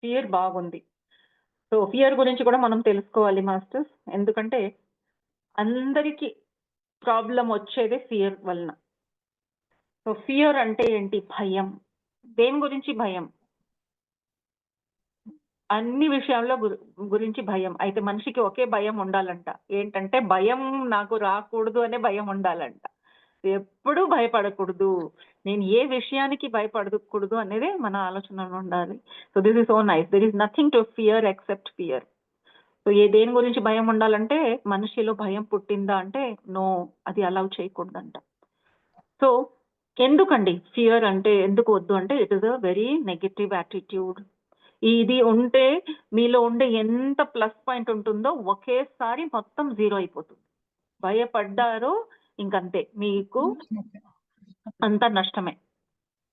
ఫియర్ బాగుంది. సో ఫియర్ గురించి కూడా మనం తెలుసుకోవాలి మాస్టర్స్, ఎందుకంటే అందరికీ ప్రాబ్లం వచ్చేదే ఫియర్ వలన. సో ఫియర్ అంటే ఏంటి? భయం. దేని గురించి భయం? అన్ని విషయాల్లో గురించి భయం. అయితే మనిషికి ఒకే భయం ఉండాలంట, ఏంటంటే భయం నాకు రాకూడదు అనే భయం ఉండాలంట. ఎప్పుడూ భయపడకూడదు, నేను ఏ విషయానికి భయపడకూడదు అనేది మన ఆలోచనలో ఉండాలి. So this is so nice. There is nothing to fear except fear. So దేని గురించి భయం ఉండాలంటే, మనిషిలో భయం పుట్టిందా అంటే నో, అది అలౌ చేయకూడదంట. సో ఎందుకండి ఫియర్ అంటే ఎందుకు వద్దు అంటే, it is a very negative attitude. ఇది ఉంటే మీలో ఉండే ఎంత ప్లస్ పాయింట్ ఉంటుందో ఒకేసారి మొత్తం జీరో అయిపోతుంది. భయపడ్డారో ఇంకంతే, మీకు అంతా నష్టమే,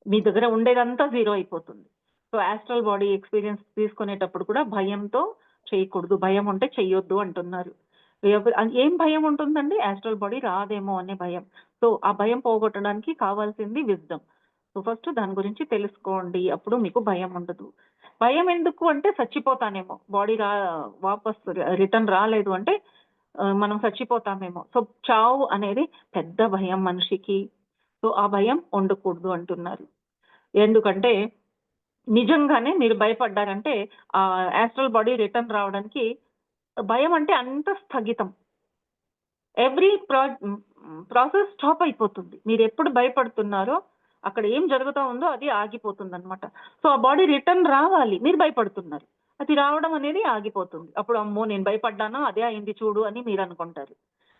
మీ దగ్గర ఉండేదంతా జీరో అయిపోతుంది. సో ఆస్ట్రల్ బాడీ ఎక్స్పీరియన్స్ తీసుకునేటప్పుడు కూడా భయంతో చేయకూడదు, భయం ఉంటే చెయ్యొద్దు అంటున్నారు. ఏం భయం ఉంటుందండి? ఆస్ట్రల్ బాడీ రాదేమో అనే భయం. సో ఆ భయం పోగొట్టడానికి కావాల్సింది విజ్డమ్. సో ఫస్ట్ దాని గురించి తెలుసుకోండి, అప్పుడు మీకు భయం ఉండదు. భయం ఎందుకు అంటే, చచ్చిపోతానేమో, బాడీ వాపస్ రిటర్న్ రాలేదు అంటే మనం చచ్చిపోతామేమో. సో చావు అనేది పెద్ద భయం మనిషికి. సో ఆ భయం ఉండకూడదు అంటున్నారు. ఎందుకంటే నిజంగానే మీరు భయపడ్డారంటే ఆ ఆస్ట్రల్ బాడీ రిటర్న్ రావడానికి భయం అంటే అంత స్థగితం, ఎవ్రీ ప్రాసెస్ స్టాప్ అయిపోతుంది. మీరు ఎప్పుడు భయపడుతున్నారో అక్కడ ఏం జరుగుతూ ఉందో అది ఆగిపోతుంది అనమాట. సో ఆ బాడీ రిటర్న్ రావాలి, మీరు భయపడుతున్నారు, అది రావడం అనేది ఆగిపోతుంది. అప్పుడు అమ్మో నేను భయపడ్డానా, అదే అయింది చూడు అని మీరు అనుకుంటారు.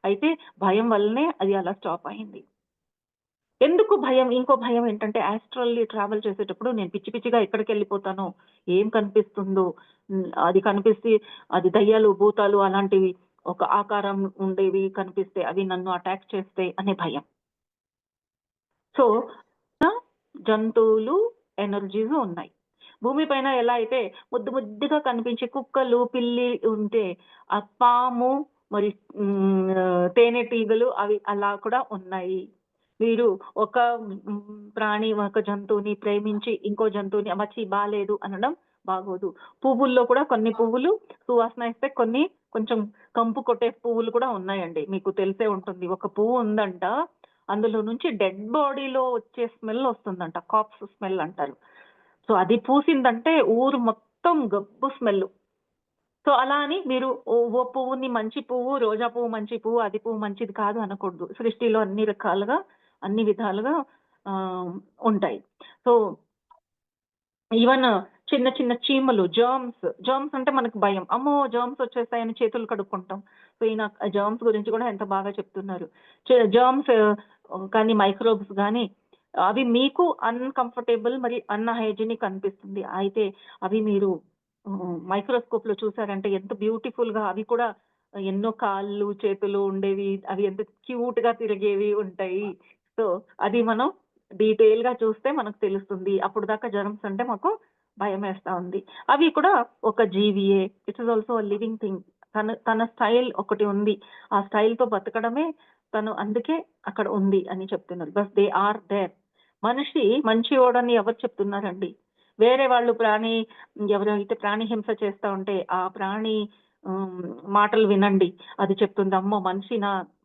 అయితే భయం వల్లనే అది అలా స్టాప్ అయింది. ఎందుకు భయం? ఇంకో భయం ఏంటంటే, ఆస్ట్రల్లీ ట్రావెల్ చేసేటప్పుడు నేను పిచ్చి పిచ్చిగా ఎక్కడికి వెళ్ళిపోతానో, ఏం కనిపిస్తుందో, అది కనిపిస్తే అది దయ్యాలు భూతాలు అలాంటివి ఒక ఆకారం ఉండేవి కనిపిస్తే అవి నన్ను అటాక్ చేస్తే అనే భయం. సో జంతువులు ఎనర్జీస్ ఉన్నాయి. భూమి పైన ఎలా అయితే ముద్దుగా కనిపించే కుక్కలు పిల్లి ఉంటే, ఆ పాము మరి తేనెటీగలు అవి అలా కూడా ఉన్నాయి. మీరు ఒక ప్రాణి ఒక జంతువుని ప్రేమించి ఇంకో జంతువుని అమర్చి బాలేదు అనడం బాగోదు. పువ్వుల్లో కూడా కొన్ని పువ్వులు సువాసన ఇస్తే, కొన్ని కొంచెం కంపు కొట్టే పువ్వులు కూడా ఉన్నాయండి. మీకు తెలిసే ఉంటుంది. ఒక పువ్వు ఉందంట, అందులో నుంచి డెడ్ బాడీలో వచ్చే స్మెల్ వస్తుందంట, కాప్స్ స్మెల్ అంటారు. సో అది పూసిందంటే ఊరు మొత్తం గబ్బు స్మెల్. సో అలా అని మీరు ఓ పువ్వుని మంచి పువ్వు, రోజా పువ్వు మంచి పువ్వు, అది పువ్వు మంచిది కాదు అనకూడదు. సృష్టిలో అన్ని రకాలుగా అన్ని విధాలుగా ఉంటాయి. సో ఈవెన్ చిన్న చిన్న చీమలు, జర్మ్స్ అంటే మనకు భయం, అమ్మో జర్మ్స్ వచ్చేస్తాయని చేతులు కడుక్కుంటాం. సో ఈయన జర్మ్స్ గురించి కూడా ఎంత బాగా చెప్తున్నారు. జర్మ్స్ కానీ మైక్రోబ్స్ కానీ అవి మీకు అన్కంఫర్టబుల్ మరి అన్హైజీనిక్ అనిపిస్తుంది. అయితే అవి మీరు మైక్రోస్కోప్ లో చూసారంటే ఎంత బ్యూటిఫుల్ గా, అవి కూడా ఎన్నో కాళ్ళు చేతులు ఉండేవి, అవి ఎంత క్యూట్ గా తిరిగేవి ఉంటాయి. సో అది మనం డీటెయిల్ గా చూస్తే మనకు తెలుస్తుంది. అప్పుడు దాకా జర్మ్స్ అంటే మాకు భయం వేస్తా ఉంది. అవి కూడా ఒక జీవియే, it is also living thing. తన స్టైల్ ఒకటి ఉంది, ఆ స్టైల్ తో బతకడమే తను అందుకే అక్కడ ఉంది అని చెప్తున్నారు. But they are there. మనిషి మంచివాడని ఎవరు చెప్తున్నారండి? వేరే వాళ్ళు ఎవరైతే ప్రాణి హింస చేస్తా ఉంటే ఆ ప్రాణి మాటలు వినండి, అది చెప్తుంది అమ్మో మనిషి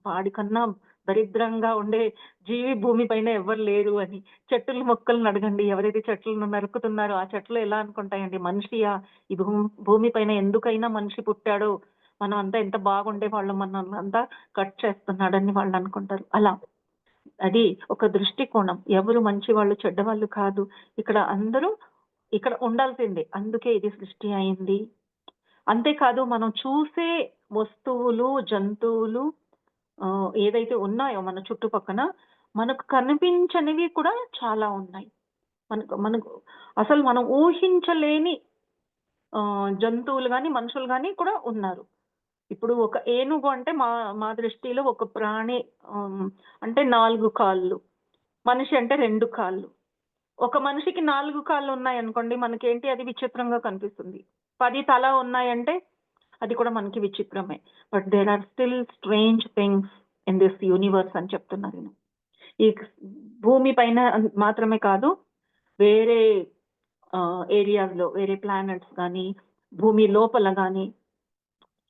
వాడికన్నా దరిద్రంగా ఉండే జీవి భూమి పైన ఎవరు లేరు అని. చెట్లు మొక్కలను అడగండి, ఎవరైతే చెట్లను నరుకుతున్నారో ఆ చెట్లు ఎలా అనుకుంటాయండి, మనిషియా ఈ భూమి పైన ఎందుకైనా మనిషి పుట్టాడో, మనం అంతా ఎంత బాగుండే వాళ్ళం, మనం అంతా కట్ చేస్తున్నాడని వాళ్ళు అనుకుంటారు. అలా అది ఒక దృష్టికోణం. ఎవరు మంచి వాళ్ళు చెడ్డవాళ్ళు కాదు, ఇక్కడ అందరూ ఇక్కడ ఉండాల్సిందే, అందుకే ఇది సృష్టి అయింది. అంతేకాదు మనం చూసే వస్తువులు జంతువులు ఏదైతే ఉన్నాయో మన చుట్టుపక్కన, మనకు కనిపించనివి కూడా చాలా ఉన్నాయి. మనకు అసలు మనం ఊహించలేని జంతువులు కానీ మనుషులు కానీ కూడా ఉన్నారు. ఇప్పుడు ఒక ఏనుగు అంటే మా దృష్టిలో ఒక ప్రాణి అంటే 4 కాళ్ళు, మనిషి అంటే 2 కాళ్ళు. ఒక మనిషికి 4 కాళ్ళు ఉన్నాయి అనుకోండి, మనకేంటి అది విచిత్రంగా కనిపిస్తుంది. 10 తల ఉన్నాయంటే అది కూడా మనకి విచిత్రమే. But there are still strange things in this universe అని చెప్తున్నారు ఈయన. ఈ భూమి పైన మాత్రమే కాదు, వేరే ఏరియాస్లో, వేరే ప్లానెట్స్ కానీ, భూమి లోపల కానీ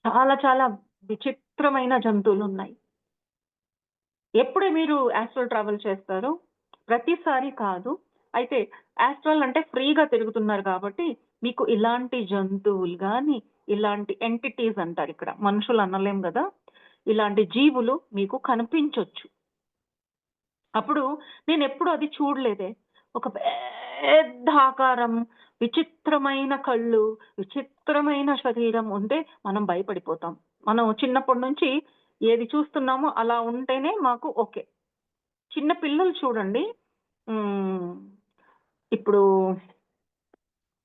చాలా చాలా విచిత్రమైన జంతువులు ఉన్నాయి. ఎప్పుడే మీరు ఆస్ట్రల్ ట్రావెల్ చేస్తారో ప్రతిసారి కాదు. అయితే ఆస్ట్రల్ అంటే ఫ్రీగా తిరుగుతున్నారు కాబట్టి మీకు ఇలాంటి జంతువులు కానీ, ఇలాంటి ఎంటిటీస్ అంటారు, ఇక్కడ మనుషులు అనలేం కదా, ఇలాంటి జీవులు మీకు కనిపించొచ్చు. అప్పుడు నేను ఎప్పుడు అది చూడలేదే. ఒక పెద్ద ఆకారం, విచిత్రమైన కళ్ళు, విచిత్రమైన శరీరం ఉంటే మనం భయపడిపోతాం. మనం చిన్నప్పటి నుంచి ఏది చూస్తున్నామో అలా ఉంటేనే మాకు ఓకే. చిన్న పిల్లలు చూడండి, ఇప్పుడు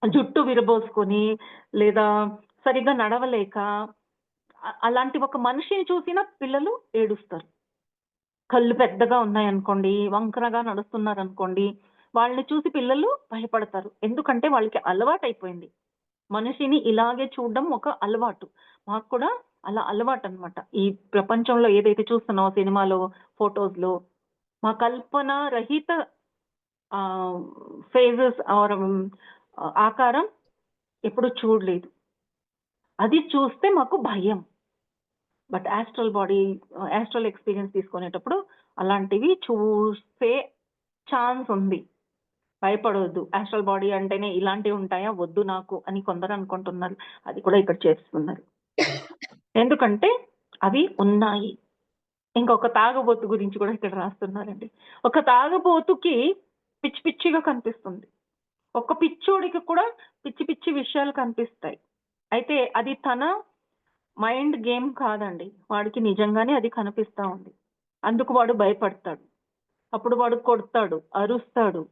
జుట్టు విరబోసుకొని లేదా సరిగ్గా నడవలేక అలాంటి ఒక మనిషిని చూసిన పిల్లలు ఏడుస్తారు. కళ్ళు పెద్దగా ఉన్నాయనుకోండి, వంకరగా నడుస్తున్నారు అనుకోండి, వాళ్ళని చూసి పిల్లలు భయపడతారు. ఎందుకంటే వాళ్ళకి అలవాటు అయిపోయింది. మనిషిని ఇలాగే చూడడం ఒక అలవాటు. మాకు కూడా అలా అలవాటు అనమాట. ఈ ప్రపంచంలో ఏదైతే చూస్తున్నామో సినిమాలో, ఫొటోస్లో, మా కల్పన రహిత ఫేజెస్ ఆర్ ఆకారం ఎప్పుడు చూడలేదు. అది చూస్తే మాకు భయం. బట్ ఆస్ట్రల్ ఎక్స్పీరియన్స్ తీసుకునేటప్పుడు అలాంటివి చూసే ఛాన్స్ ఉంది. భయపడవద్దు. ఆస్ట్రల్ బాడీ అంటేనే ఇలాంటివి ఉంటాయా, వద్దు నాకు అని కొందరు అనుకుంటున్నారు. అది కూడా ఇక్కడ చేస్తున్నారు. ఎందుకంటే అవి ఉన్నాయి. ఇంకొక తాగుబోతు గురించి కూడా ఇక్కడ రాస్తున్నారండి. ఒక తాగుబోతుకి పిచ్చి పిచ్చిగా కనిపిస్తుంది. ఒక పిచ్చోడికి కూడా పిచ్చి పిచ్చి విషయాలు కనిపిస్తాయి. అయితే అది తన మైండ్ గేమ్ కాదండి, వాడికి నిజంగానే అది కనిపిస్తా ఉంది. అందుకు వాడు భయపడతాడు. అప్పుడు వాడు కొడతాడు, అరుస్తాడు,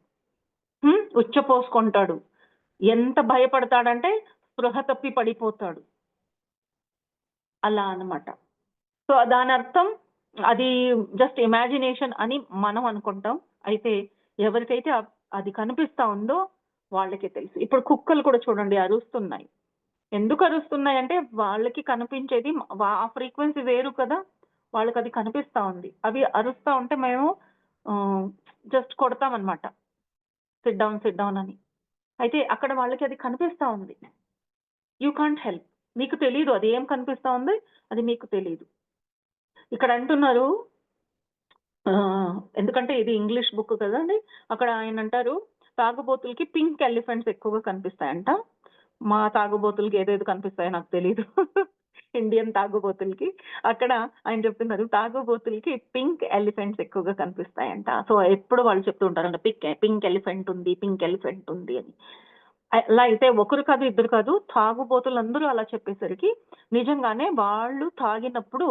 ఉచ్చపోసుకుంటాడు. ఎంత భయపడతాడంటే స్పృహ తప్పి పడిపోతాడు. అలా అన్నమాట. సో దాని అర్థం అది జస్ట్ ఇమాజినేషన్ అని మనం అనుకుంటాం. అయితే ఎవరికైతే అది కనిపిస్తా ఉందో వాళ్ళకే తెలుసు. ఇప్పుడు కుక్కలు కూడా చూడండి అరుస్తున్నాయి. ఎందుకు అరుస్తున్నాయి అంటే వాళ్ళకి కనిపించేది ఆ ఫ్రీక్వెన్సీ వేరు కదా, వాళ్ళకి అది కనిపిస్తా ఉంది. అవి అరుస్తా ఉంటే మేము జస్ట్ కొడతామన్నమాట, సిట్ డౌన్ అని. అయితే అక్కడ వాళ్ళకి అది కనిపిస్తా ఉంది. You can't help. మీకు తెలీదు అది ఏం కనిపిస్తా ఉంది, అది మీకు తెలీదు. ఇక్కడ అంటున్నారు, ఎందుకంటే ఇది ఇంగ్లీష్ బుక్ కదండి, అక్కడ ఆయన అంటారు తాగుబోతులకి పింక్ ఎలిఫెంట్స్ ఎక్కువగా కనిపిస్తాయంట. మా తాగుబోతులకి ఏదేదో కనిపిస్తాయో నాకు తెలీదు. ఇండియన్ తాగుబోతులకి అక్కడ ఆయన చెప్తున్నారు తాగుబోతులకి పింక్ ఎలిఫెంట్స్ ఎక్కువగా కనిపిస్తాయంట. సో ఎప్పుడు వాళ్ళు చెప్తూ ఉంటారంట పింక్ ఎలిఫెంట్ ఉంది అని. అలా అయితే ఒకరు కాదు, ఇద్దరు కాదు, తాగుబోతులందరూ అలా చెప్పేసరికి నిజంగానే వాళ్ళు తాగినప్పుడు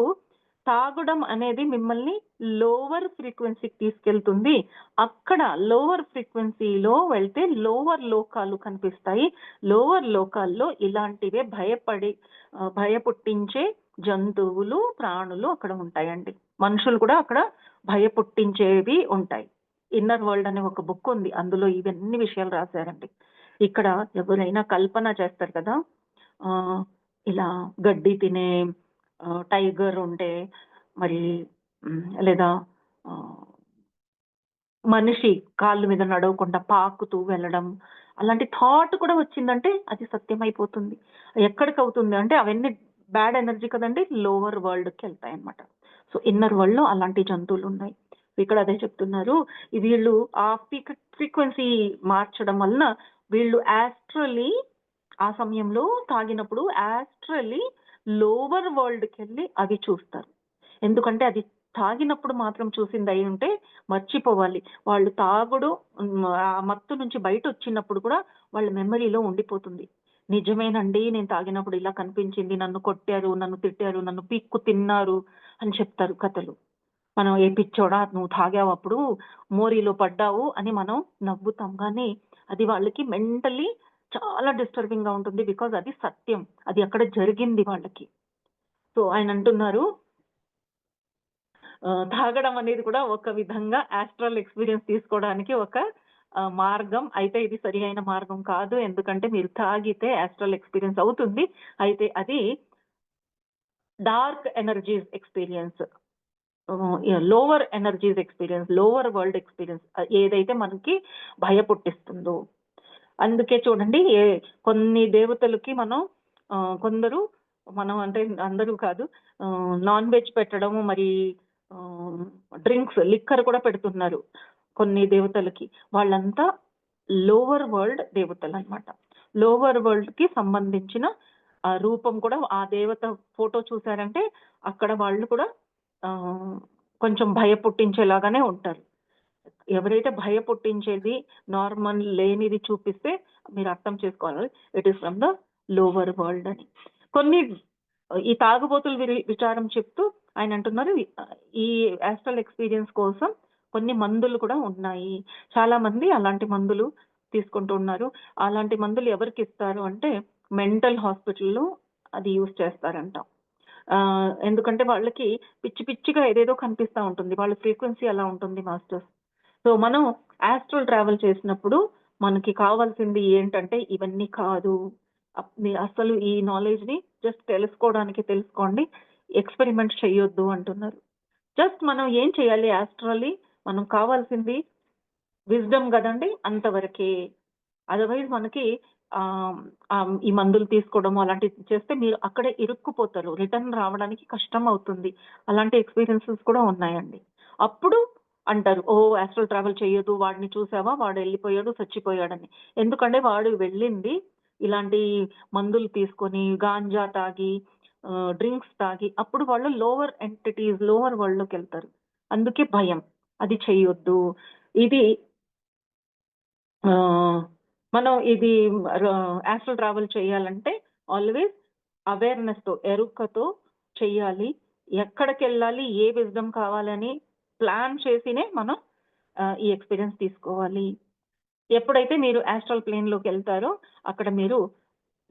తాగడం అనేది మిమ్మల్ని లోవర్ ఫ్రీక్వెన్సీకి తీసుకెళ్తుంది. అక్కడ లోవర్ ఫ్రీక్వెన్సీలో వెళ్తే లోవర్ లోకాలు కనిపిస్తాయి. లోవర్ లోకాల్లో ఇలాంటివే భయపుట్టించే జంతువులు, ప్రాణులు అక్కడ ఉంటాయండి. మనుషులు కూడా అక్కడ భయపుట్టించేవి ఉంటాయి. ఇన్నర్ వరల్డ్ అనే ఒక బుక్ ఉంది, అందులో ఇవన్నీ విషయాలు రాశారండి. ఇక్కడ ఎవరైనా కల్పన చేస్తారు కదా, ఇలా గడ్డి తినే టైగర్ ఉంటే మరి, లేదా మనిషి కాళ్ళు మీద నడవకుండా పాకుతూ వెళ్ళడం, అలాంటి థాట్ కూడా వచ్చిందంటే అది సత్యమైపోతుంది. ఎక్కడికి అవుతుంది అంటే అవన్నీ బ్యాడ్ ఎనర్జీ కదండి, లోవర్ వరల్డ్కి వెళ్తాయి అన్నమాట. సో ఇన్నర్ వరల్డ్ లో అలాంటి జంతువులు ఉన్నాయి. ఇక్కడ అదే చెప్తున్నారు, వీళ్ళు ఆ ఫ్రీక్వెన్సీ మార్చడం వలన వీళ్ళు ఆస్ట్రలీ ఆ సమయంలో తాగినప్పుడు ఆస్ట్రలీ లోవర్ వరల్డ్కి వెళ్ళి అవి చూస్తారు. ఎందుకంటే అది తాగినప్పుడు మాత్రం చూసింది అయి ఉంటే మర్చిపోవాలి. వాళ్ళు తాగుడు ఆ మత్తు నుంచి బయట వచ్చినప్పుడు కూడా వాళ్ళ మెమరీలో ఉండిపోతుంది. నిజమేనండి, నేను తాగినప్పుడు ఇలా కనిపించింది, నన్ను కొట్టారు, నన్ను తిట్టారు, నన్ను పీక్కు తిన్నారు అని చెప్తారు కథలు. మనం ఏ పిచ్చోడా నువ్వు తాగావు, అప్పుడు మోరీలో పడ్డావు అని మనం నవ్వుతాం. కానీ అది వాళ్ళకి మెంటలీ చాలా డిస్టర్బింగ్ గా ఉంటుంది. బికాజ్ అది సత్యం, అది అక్కడ జరిగింది వాళ్ళకి. సో ఆయన అంటున్నారు తాగడం అనేది కూడా ఒక విధంగా ఆస్ట్రల్ ఎక్స్పీరియన్స్ తీసుకోవడానికి ఒక మార్గం. అయితే ఇది సరి అయిన మార్గం కాదు, ఎందుకంటే మీరు తాగితే ఆస్ట్రల్ ఎక్స్పీరియన్స్ అవుతుంది. అయితే అది dark energies experience, lower energies experience, lower world experience ఏదైతే మనకి భయపుట్టిస్తుందో. అందుకే చూడండి కొన్ని దేవతలకి మనం కొందరు మనం అంటే అందరూ కాదు, నాన్ వెజ్ పెట్టడం, మరి డ్రింక్స్ లిక్కర్ కూడా పెడుతున్నారు కొన్ని దేవతలకి. వాళ్ళంతా లోవర్ వరల్డ్ దేవతలు అన్నమాట. లోవర్ వరల్డ్ కి సంబంధించిన రూపం కూడా ఆ దేవత ఫోటో చూసారంటే అక్కడ వాళ్ళు కూడా కొంచెం భయపుట్టించేలాగానే ఉంటారు. ఎవరైతే భయపుట్టించేది నార్మల్ లేనిది చూపిస్తే మీరు అర్థం చేసుకోవాలి it is from the lower world అని. కొన్ని ఈ తాగుబోతులు విచారం చెప్తూ ఆయన అంటున్నారు ఈ ఆస్ట్రల్ ఎక్స్పీరియన్స్ కోసం కొన్ని మందులు కూడా ఉన్నాయి. చాలా మంది అలాంటి మందులు తీసుకుంటూ ఉన్నారు. అలాంటి మందులు ఎవరికి ఇస్తారు అంటే మెంటల్ హాస్పిటల్లో అది యూజ్ చేస్తారంట. ఎందుకంటే వాళ్ళకి పిచ్చి పిచ్చిగా ఏదేదో కనిపిస్తూ ఉంటుంది, వాళ్ళ ఫ్రీక్వెన్సీ అలా ఉంటుంది మాస్టర్స్. సో మనం ఆస్ట్రల్ ట్రావెల్ చేసినప్పుడు మనకి కావాల్సింది ఏంటంటే ఇవన్నీ కాదు, మీరు అసలు ఈ నాలెడ్జ్ ని జస్ట్ తెలుసుకోండి, ఎక్స్పెరిమెంట్ చేయొద్దు అంటున్నారు. జస్ట్ మనం ఏం చేయాలి, ఆస్ట్రల్లీ మనం కావాల్సింది విజ్డమ్ కదండి, అంతవరకే. అదర్వైజ్ మనకి ఈ మందులు తీసుకోవడం అలాంటివి చేస్తే మీరు అక్కడే ఇరుక్కుపోతారు, రిటర్న్ రావడానికి కష్టం అవుతుంది. అలాంటి ఎక్స్పీరియన్సెస్ కూడా ఉన్నాయండి. అప్పుడు అంటారు ఓ ఆస్ట్రల్ ట్రావెల్ చేయొద్దు, వాడిని చూసావా వాడు వెళ్ళిపోయాడు చచ్చిపోయాడని. ఎందుకంటే వాడు వెళ్ళింది ఇలాంటి మందులు తీసుకొని గాంజా తాగి డ్రింక్స్ తాగి, అప్పుడు వాళ్ళు లోవర్ ఎంటిటీస్ లోవర్ వరల్డ్ లోకి వెళ్తారు. అందుకే భయం, అది చెయ్యొద్దు. ఇది మనం ఇది ఆస్ట్రల్ ట్రావెల్ చేయాలంటే ఆల్వేస్ అవేర్నెస్ తో, ఎరుకతో చెయ్యాలి. ఎక్కడికి వెళ్ళాలి, ఏ విజ్డమ్ కావాలని ప్లాన్ చేసినే మనం ఈ ఎక్స్పీరియన్స్ తీసుకోవాలి. ఎప్పుడైతే మీరు ఆస్ట్రల్ ప్లేన్ లోకి వెళ్తారో అక్కడ మీరు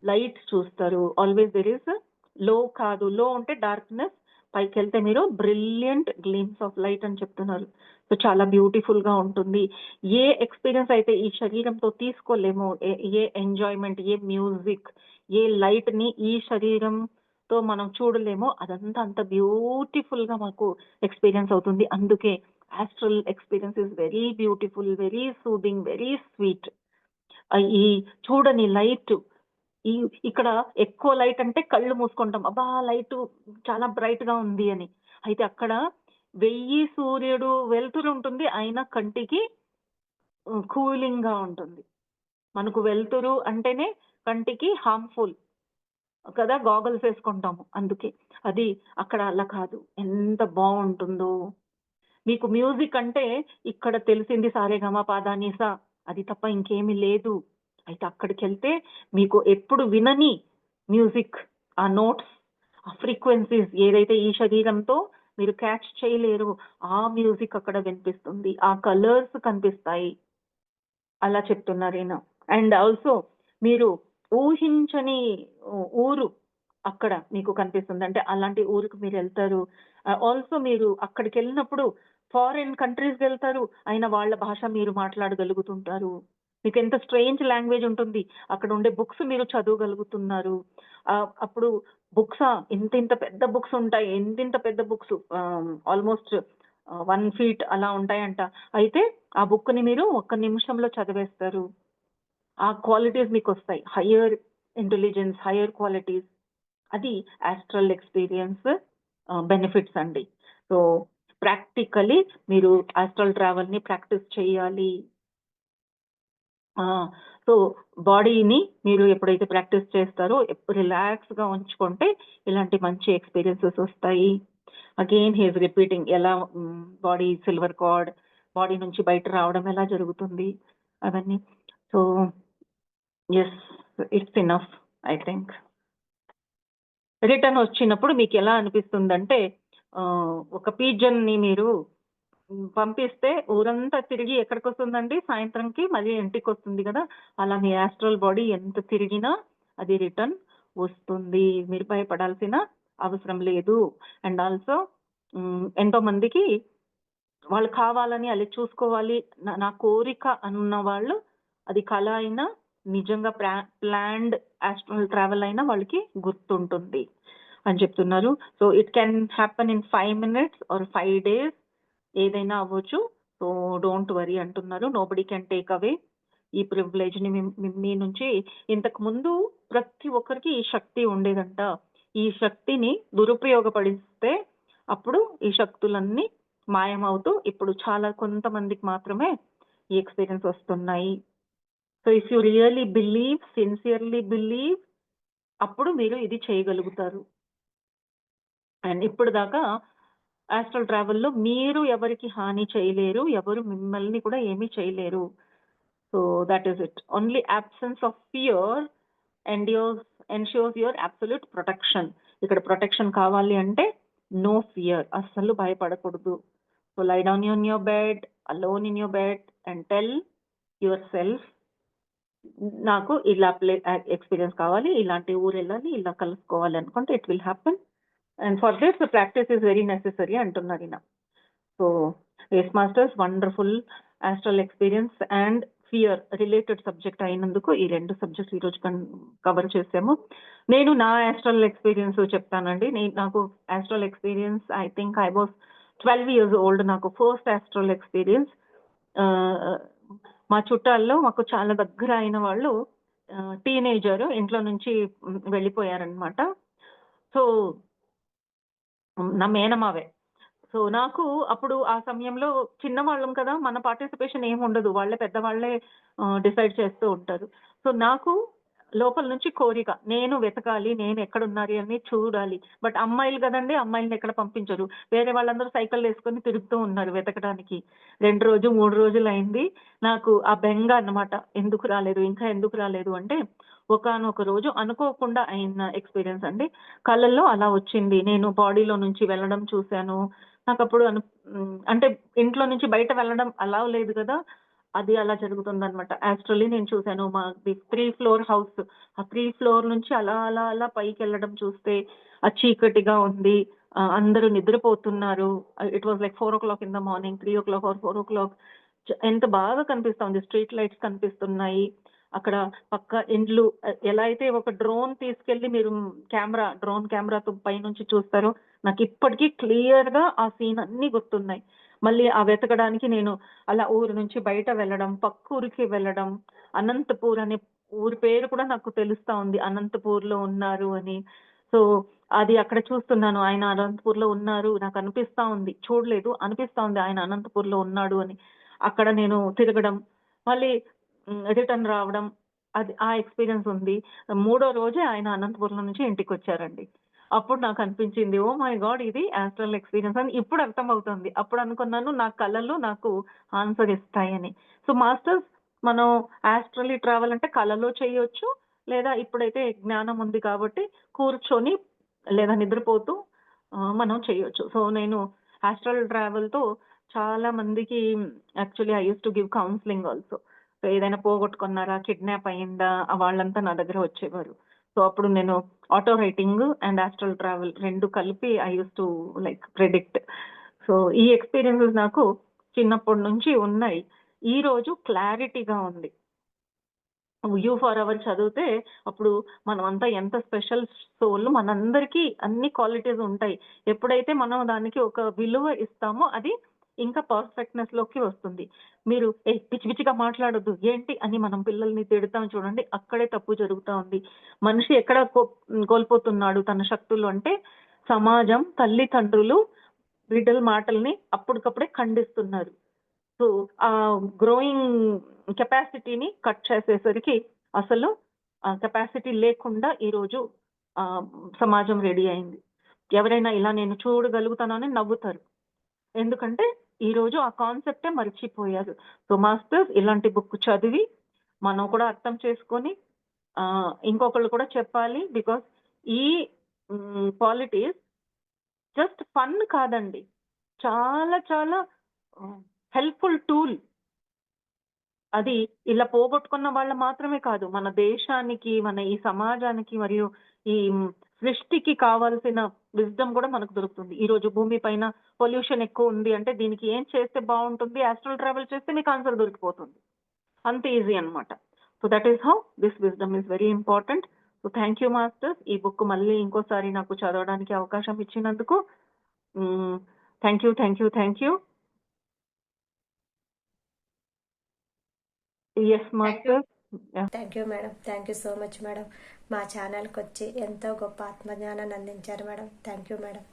లైట్ చూస్తారు. ఆల్వేస్ దెర్ ఇస్ లో కాదు, లో ఉంటే డార్క్నెస్, పైకి వెళ్తే మీరు బ్రిలియంట్ గ్లిమ్స్ ఆఫ్ లైట్ అని చెప్తున్నారు. సో చాలా బ్యూటిఫుల్ గా ఉంటుంది. ఏ ఎక్స్పీరియన్స్ అయితే ఈ శరీరంతో తీసుకోలేమో, ఏ ఎంజాయ్మెంట్, ఏ మ్యూజిక్, ఏ లైట్ ని ఈ శరీరంతో మనం చూడలేమో అదంతా అంత బ్యూటిఫుల్ గా మాకు ఎక్స్పీరియన్స్ అవుతుంది. అందుకే astral experience is very beautiful, very soothing, very sweet. ఈ చూడని లైట్, ఇక్కడ ఎక్కువ లైట్ అంటే కళ్ళు మూసుకుంటాం, అబ్బా లైట్ చాలా బ్రైట్ గా ఉంది అని. అయితే అక్కడ 1000 సూర్యుడు వెలుతురు ఉంటుంది, అయినా కంటికి కూలింగ్ గా ఉంటుంది. మనకు వెలుతురు అంటేనే కంటికి హార్మ్ఫుల్ కదా, గాగల్స్ వేసుకుంటాము. అందుకే అది అక్కడ అలా కాదు, ఎంత బాగుంటుందో. మీకు మ్యూజిక్ అంటే ఇక్కడ తెలిసింది సారేగమ పాదానీసా, అది తప్ప ఇంకేమీ లేదు. అయితే అక్కడికి వెళ్తే మీకు ఎప్పుడు వినని మ్యూజిక్, ఆ నోట్స్, ఆ ఫ్రీక్వెన్సీస్ ఏదైతే ఈ శరీరంతో మీరు క్యాచ్ చేయలేరు, ఆ మ్యూజిక్ అక్కడ వినిపిస్తుంది, ఆ కలర్స్ కనిపిస్తాయి, అలా చెప్తున్నారు ఈయన. అండ్ ఆల్సో మీరు ఊహించని ఊరు అక్కడ మీకు కనిపిస్తుంది, అంటే అలాంటి ఊరికి మీరు వెళ్తారు. ఆల్సో మీరు అక్కడికి వెళ్ళినప్పుడు ఫారిన్ కంట్రీస్కి వెళ్తారు, అయినా వాళ్ళ భాష మీరు మాట్లాడగలుగుతుంటారు. మీకు ఎంత స్ట్రేంజ్ లాంగ్వేజ్ ఉంటుంది, అక్కడ ఉండే బుక్స్ మీరు చదవగలుగుతున్నారు. అప్పుడు బుక్స్ ఇంత పెద్ద బుక్స్ ఉంటాయి, ఇంత పెద్ద బుక్స్ ఆల్మోస్ట్ 1 feet అలా ఉంటాయంట. అయితే ఆ బుక్ ని మీరు 1 నిమిషంలో చదివేస్తారు. ఆ క్వాలిటీస్ మీకు వస్తాయి, హయ్యర్ ఇంటెలిజెన్స్, హయ్యర్ క్వాలిటీస్. అది ఆస్ట్రల్ ఎక్స్పీరియన్స్ బెనిఫిట్స్ అండి. సో ప్రాక్టికలీ మీరు ఆస్ట్రల్ ట్రావెల్ ని ప్రాక్టీస్ చేయాలి. సో బాడీని మీరు ఎప్పుడైతే ప్రాక్టీస్ చేస్తారో రిలాక్స్ గా ఉంచుకుంటే ఇలాంటి మంచి ఎక్స్పీరియన్సెస్ వస్తాయి. అగైన్ హీఈస్ రిపీటింగ్ ఎలా బాడీ సిల్వర్ కార్డ్, బాడీ నుంచి బయట రావడం ఎలా జరుగుతుంది అవన్నీ. So yes, it's enough I think. Return వచ్చినప్పుడు మీకు ఎలా అనిపిస్తుందంటే ఒక పిజన్ ని మీరు పంపిస్తే ఊరంతా తిరిగి ఎక్కడికి వస్తుందండి, సాయంత్రంకి మళ్ళీ ఇంటికి వస్తుంది కదా, అలా మీ ఆస్ట్రల్ బాడీ ఎంత తిరిగినా అది రిటర్న్ వస్తుంది. మీరు భయపడాల్సిన అవసరం లేదు. అండ్ ఆల్సో ఎంతో మందికి వాళ్ళు కావాలని అలా చూసుకోవాలి నా కోరిక అన్న వాళ్ళు, అది కళ అయినా నిజంగా ప్లాన్డ్ ఆస్ట్రల్ ట్రావెల్ అయినా వాళ్ళకి గుర్తుంటుంది. అని చెప్తున్నారు. So it can happen in 5 minutes or 5 days, ఏదైనా అవ్వచ్చు. సో డోంట్ వరీ అంటున్నారు. నోబడీ కెన్ టేక్ అవే ఈ ప్రివిలేజ్ ని మీ నుంచి. ఇంతకు ముందు ప్రతి ఒక్కరికి ఈ శక్తి ఉండేదంట. ఈ శక్తిని దురుపయోగపడిస్తే అప్పుడు ఈ శక్తులన్నీ మాయమవుతూ ఇప్పుడు చాలా కొంతమందికి మాత్రమే ఈ ఎక్స్పీరియన్స్ వస్తున్నాయి. So if you really believe, sincerely believe, అప్పుడు మీరు ఇది చేయగలుగుతారు. అండ్ ఇప్పుడు దాకా ఆస్ట్రల్ ట్రావెల్లో మీరు ఎవరికి హాని చేయలేరు, ఎవరు మిమ్మల్ని కూడా ఏమీ చేయలేరు. So that is it. Only absence of fear ensures your absolute protection. ఇక్కడ ప్రొటెక్షన్ కావాలి అంటే నో ఫియర్, అస్సలు భయపడకూడదు. So lie down on your bed, alone in your bed and tell your self, నాకు ఇలా ఎక్స్పీరియన్స్ కావాలి, ఇలాంటి ఊరు వెళ్ళాలి, ఇలా కలుసుకోవాలి అనుకుంటే it will happen. And for this practice is very necessary అంటున్నారు ఈయన. So yes masters, wonderful astral experience and fear related subject అయినందుకు ఈ 2 సబ్జెక్ట్స్ ఈరోజు కవర్ చేసాము. నేను నా ఆస్ట్రల్ ఎక్స్పీరియన్స్ చెప్తానండి. నాకు astral experience I think I was 12 years old. నాకు ఫస్ట్ ఆస్ట్రల్ ఎక్స్పీరియన్స్. మా చుట్టాల్లో మాకు చాలా దగ్గర అయిన వాళ్ళు టీనేజర్ ఇంట్లో నుంచి వెళ్ళిపోయారనమాట. సో నా మేనమావే. సో నాకు అప్పుడు ఆ సమయంలో చిన్నవాళ్ళం కదా, మన పార్టిసిపేషన్ ఏమి ఉండదు, వాళ్ళే పెద్దవాళ్ళే డిసైడ్ చేస్తూ ఉంటారు. సో నాకు లోపల నుంచి కోరిక, నేను వెతకాలి, నేను ఎక్కడున్నారు అని చూడాలి. బట్ అమ్మాయిలు కదండి, అమ్మాయిలను ఎక్కడ పంపించరు. వేరే వాళ్ళందరూ సైకిల్ వేసుకొని తిరుగుతూ ఉన్నారు వెతకడానికి. 2 రోజు 3 రోజులు అయింది. నాకు ఆ బెంగ అన్నమాట, ఎందుకు రాలేదు, ఇంకా ఎందుకు రాలేదు అంటే, ఒకానొక రోజు అనుకోకుండా అయిన ఎక్స్పీరియన్స్ అండి. కళ్ళల్లో అలా వచ్చింది, నేను బాడీలో నుంచి వెళ్ళడం చూశాను. నాకు అప్పుడు అంటే ఇంట్లో నుంచి బయట వెళ్ళడం అలా లేదు కదా, అది అలా జరుగుతుందన్నమాట. యాక్చువల్లీ నేను చూశాను, మాది 3 floor హౌస్. ఆ 3 floor నుంచి అలా అలా అలా పైకి వెళ్ళడం చూస్తే ఆ చీకటిగా ఉంది, అందరూ నిద్రపోతున్నారు. It was like 4 o'clock in the morning, 3 o'clock or 4 o'clock. ఎంత బాగా కనిపిస్తుంది, స్ట్రీట్ లైట్స్ కనిపిస్తున్నాయి. అక్కడ పక్క ఇండ్లు, ఎలా అయితే ఒక డ్రోన్ తీసుకెళ్లి మీరు డ్రోన్ కెమెరాతో పైనుంచి చూస్తారో, నాకు ఇప్పటికీ క్లియర్ గా ఆ సీన్ అన్ని గుర్తున్నాయి. మళ్ళీ ఆ వెతకడానికి నేను అలా ఊరు నుంచి బయట వెళ్ళడం, పక్క ఊరికి వెళ్ళడం. అనంతపూర్ అనే ఊరి పేరు కూడా నాకు తెలుస్తా ఉంది, అనంతపూర్ లో ఉన్నారు అని. సో అది అక్కడ చూస్తున్నాను, ఆయన అనంతపూర్ లో ఉన్నారు, నాకు అనిపిస్తా ఉంది, చూడలేదు, అనిపిస్తా ఉంది ఆయన అనంతపూర్ లో ఉన్నాడు అని. అక్కడ నేను తిరగడం, మళ్ళీ రిటర్న్ రావడం, అది ఆ ఎక్స్పీరియన్స్ ఉంది. 3వ రోజే ఆయన అనంతపురం నుంచి ఇంటికి వచ్చారండి. అప్పుడు నాకు అనిపించింది, ఓ మై గాడ్, ఇది ఆస్ట్రల్ ఎక్స్పీరియన్స్ అని ఇప్పుడు అర్థమవుతుంది. అప్పుడు అనుకున్నాను, నా కళలు నాకు ఆన్సర్ ఇస్తాయని. సో మాస్టర్స్, మనం ఆస్ట్రల్లీ ట్రావెల్ అంటే కళలో చేయొచ్చు, లేదా ఇప్పుడైతే జ్ఞానం ఉంది కాబట్టి కూర్చొని లేదా నిద్రపోతూ మనం చేయొచ్చు. సో నేను ఆస్ట్రల్ ట్రావెల్తో చాలా మందికి, actually I use to give counselling also. So ఏదైనా పోగొట్టుకున్నారా, కిడ్నాప్ అయిందా, వాళ్ళంతా నా దగ్గర వచ్చేవారు. సో అప్పుడు నేను auto writing and astral travel 2 కలిపి I use to like predict. So ఈ ఎక్స్పీరియన్సెస్ నాకు చిన్నప్పటి నుంచి ఉన్నాయి. ఈ రోజు క్లారిటీగా ఉంది. యూ ఫర్ అవర్ చదివితే అప్పుడు మనం అంతా ఎంత స్పెషల్ సోల్, మనందరికీ అన్ని క్వాలిటీస్ ఉంటాయి. ఎప్పుడైతే మనం దానికి ఒక విలువ ఇస్తామో అది ఇంకా పర్ఫెక్ట్నెస్ లోకి వస్తుంది. మీరు పిచ్చి పిచ్చిగా మాట్లాడొద్దు ఏంటి అని మనం పిల్లల్ని తిడతాం చూడండి, అక్కడే తప్పు జరుగుతా ఉంది. మనిషి ఎక్కడ కోల్పోతున్నాడు తన శక్తులు అంటే, సమాజం, తల్లిదండ్రులు బిడ్డల మాటల్ని అప్పటికప్పుడే ఖండిస్తున్నారు. సో ఆ గ్రోయింగ్ కెపాసిటీని కట్ చేసేసరికి అసలు ఆ కెపాసిటీ లేకుండా ఈరోజు సమాజం రెడీ అయింది. ఎవరైనా ఇలా నేను చూడగలుగుతానని నవ్వుతారు, ఎందుకంటే ఈరోజు ఆ కాన్సెప్టే మర్చిపోయారు. సో మాస్టర్స్, ఇలాంటి బుక్ చదివి మనం కూడా అర్థం చేసుకొని ఇంకొకళ్ళు కూడా చెప్పాలి. బికాస్ ఈ పాలిటిక్స్ జస్ట్ ఫన్ కాదండి, చాలా చాలా హెల్ప్ఫుల్ టూల్. అది ఇలా పోగొట్టుకున్న వాళ్ళ మాత్రమే కాదు, మన దేశానికి, మన ఈ సమాజానికి మరియు ఈ సృష్టికి కావాల్సిన విజ్డమ్ కూడా మనకు దొరుకుతుంది. ఈ రోజు భూమి పైన పొల్యూషన్ ఎక్కువ ఉంది అంటే దీనికి ఏం చేస్తే బాగుంటుంది, ఆస్ట్రల్ ట్రావెల్ చేస్తే మీకు ఆన్సర్ దొరికిపోతుంది. అంత ఈజీ అన్నమాట. So that is how this wisdom is very important. So thank you masters. ఈ బుక్ మళ్ళీ ఇంకోసారి నాకు చదవడానికి అవకాశం ఇచ్చినందుకు. Thank you, thank you, thank you. Yes master. Thank you madam, thank you so much madam. మా ఛానల్కి వచ్చి ఎంతో గొప్ప ఆత్మజ్ఞానాన్ని అందించారు మేడం. Thank you madam.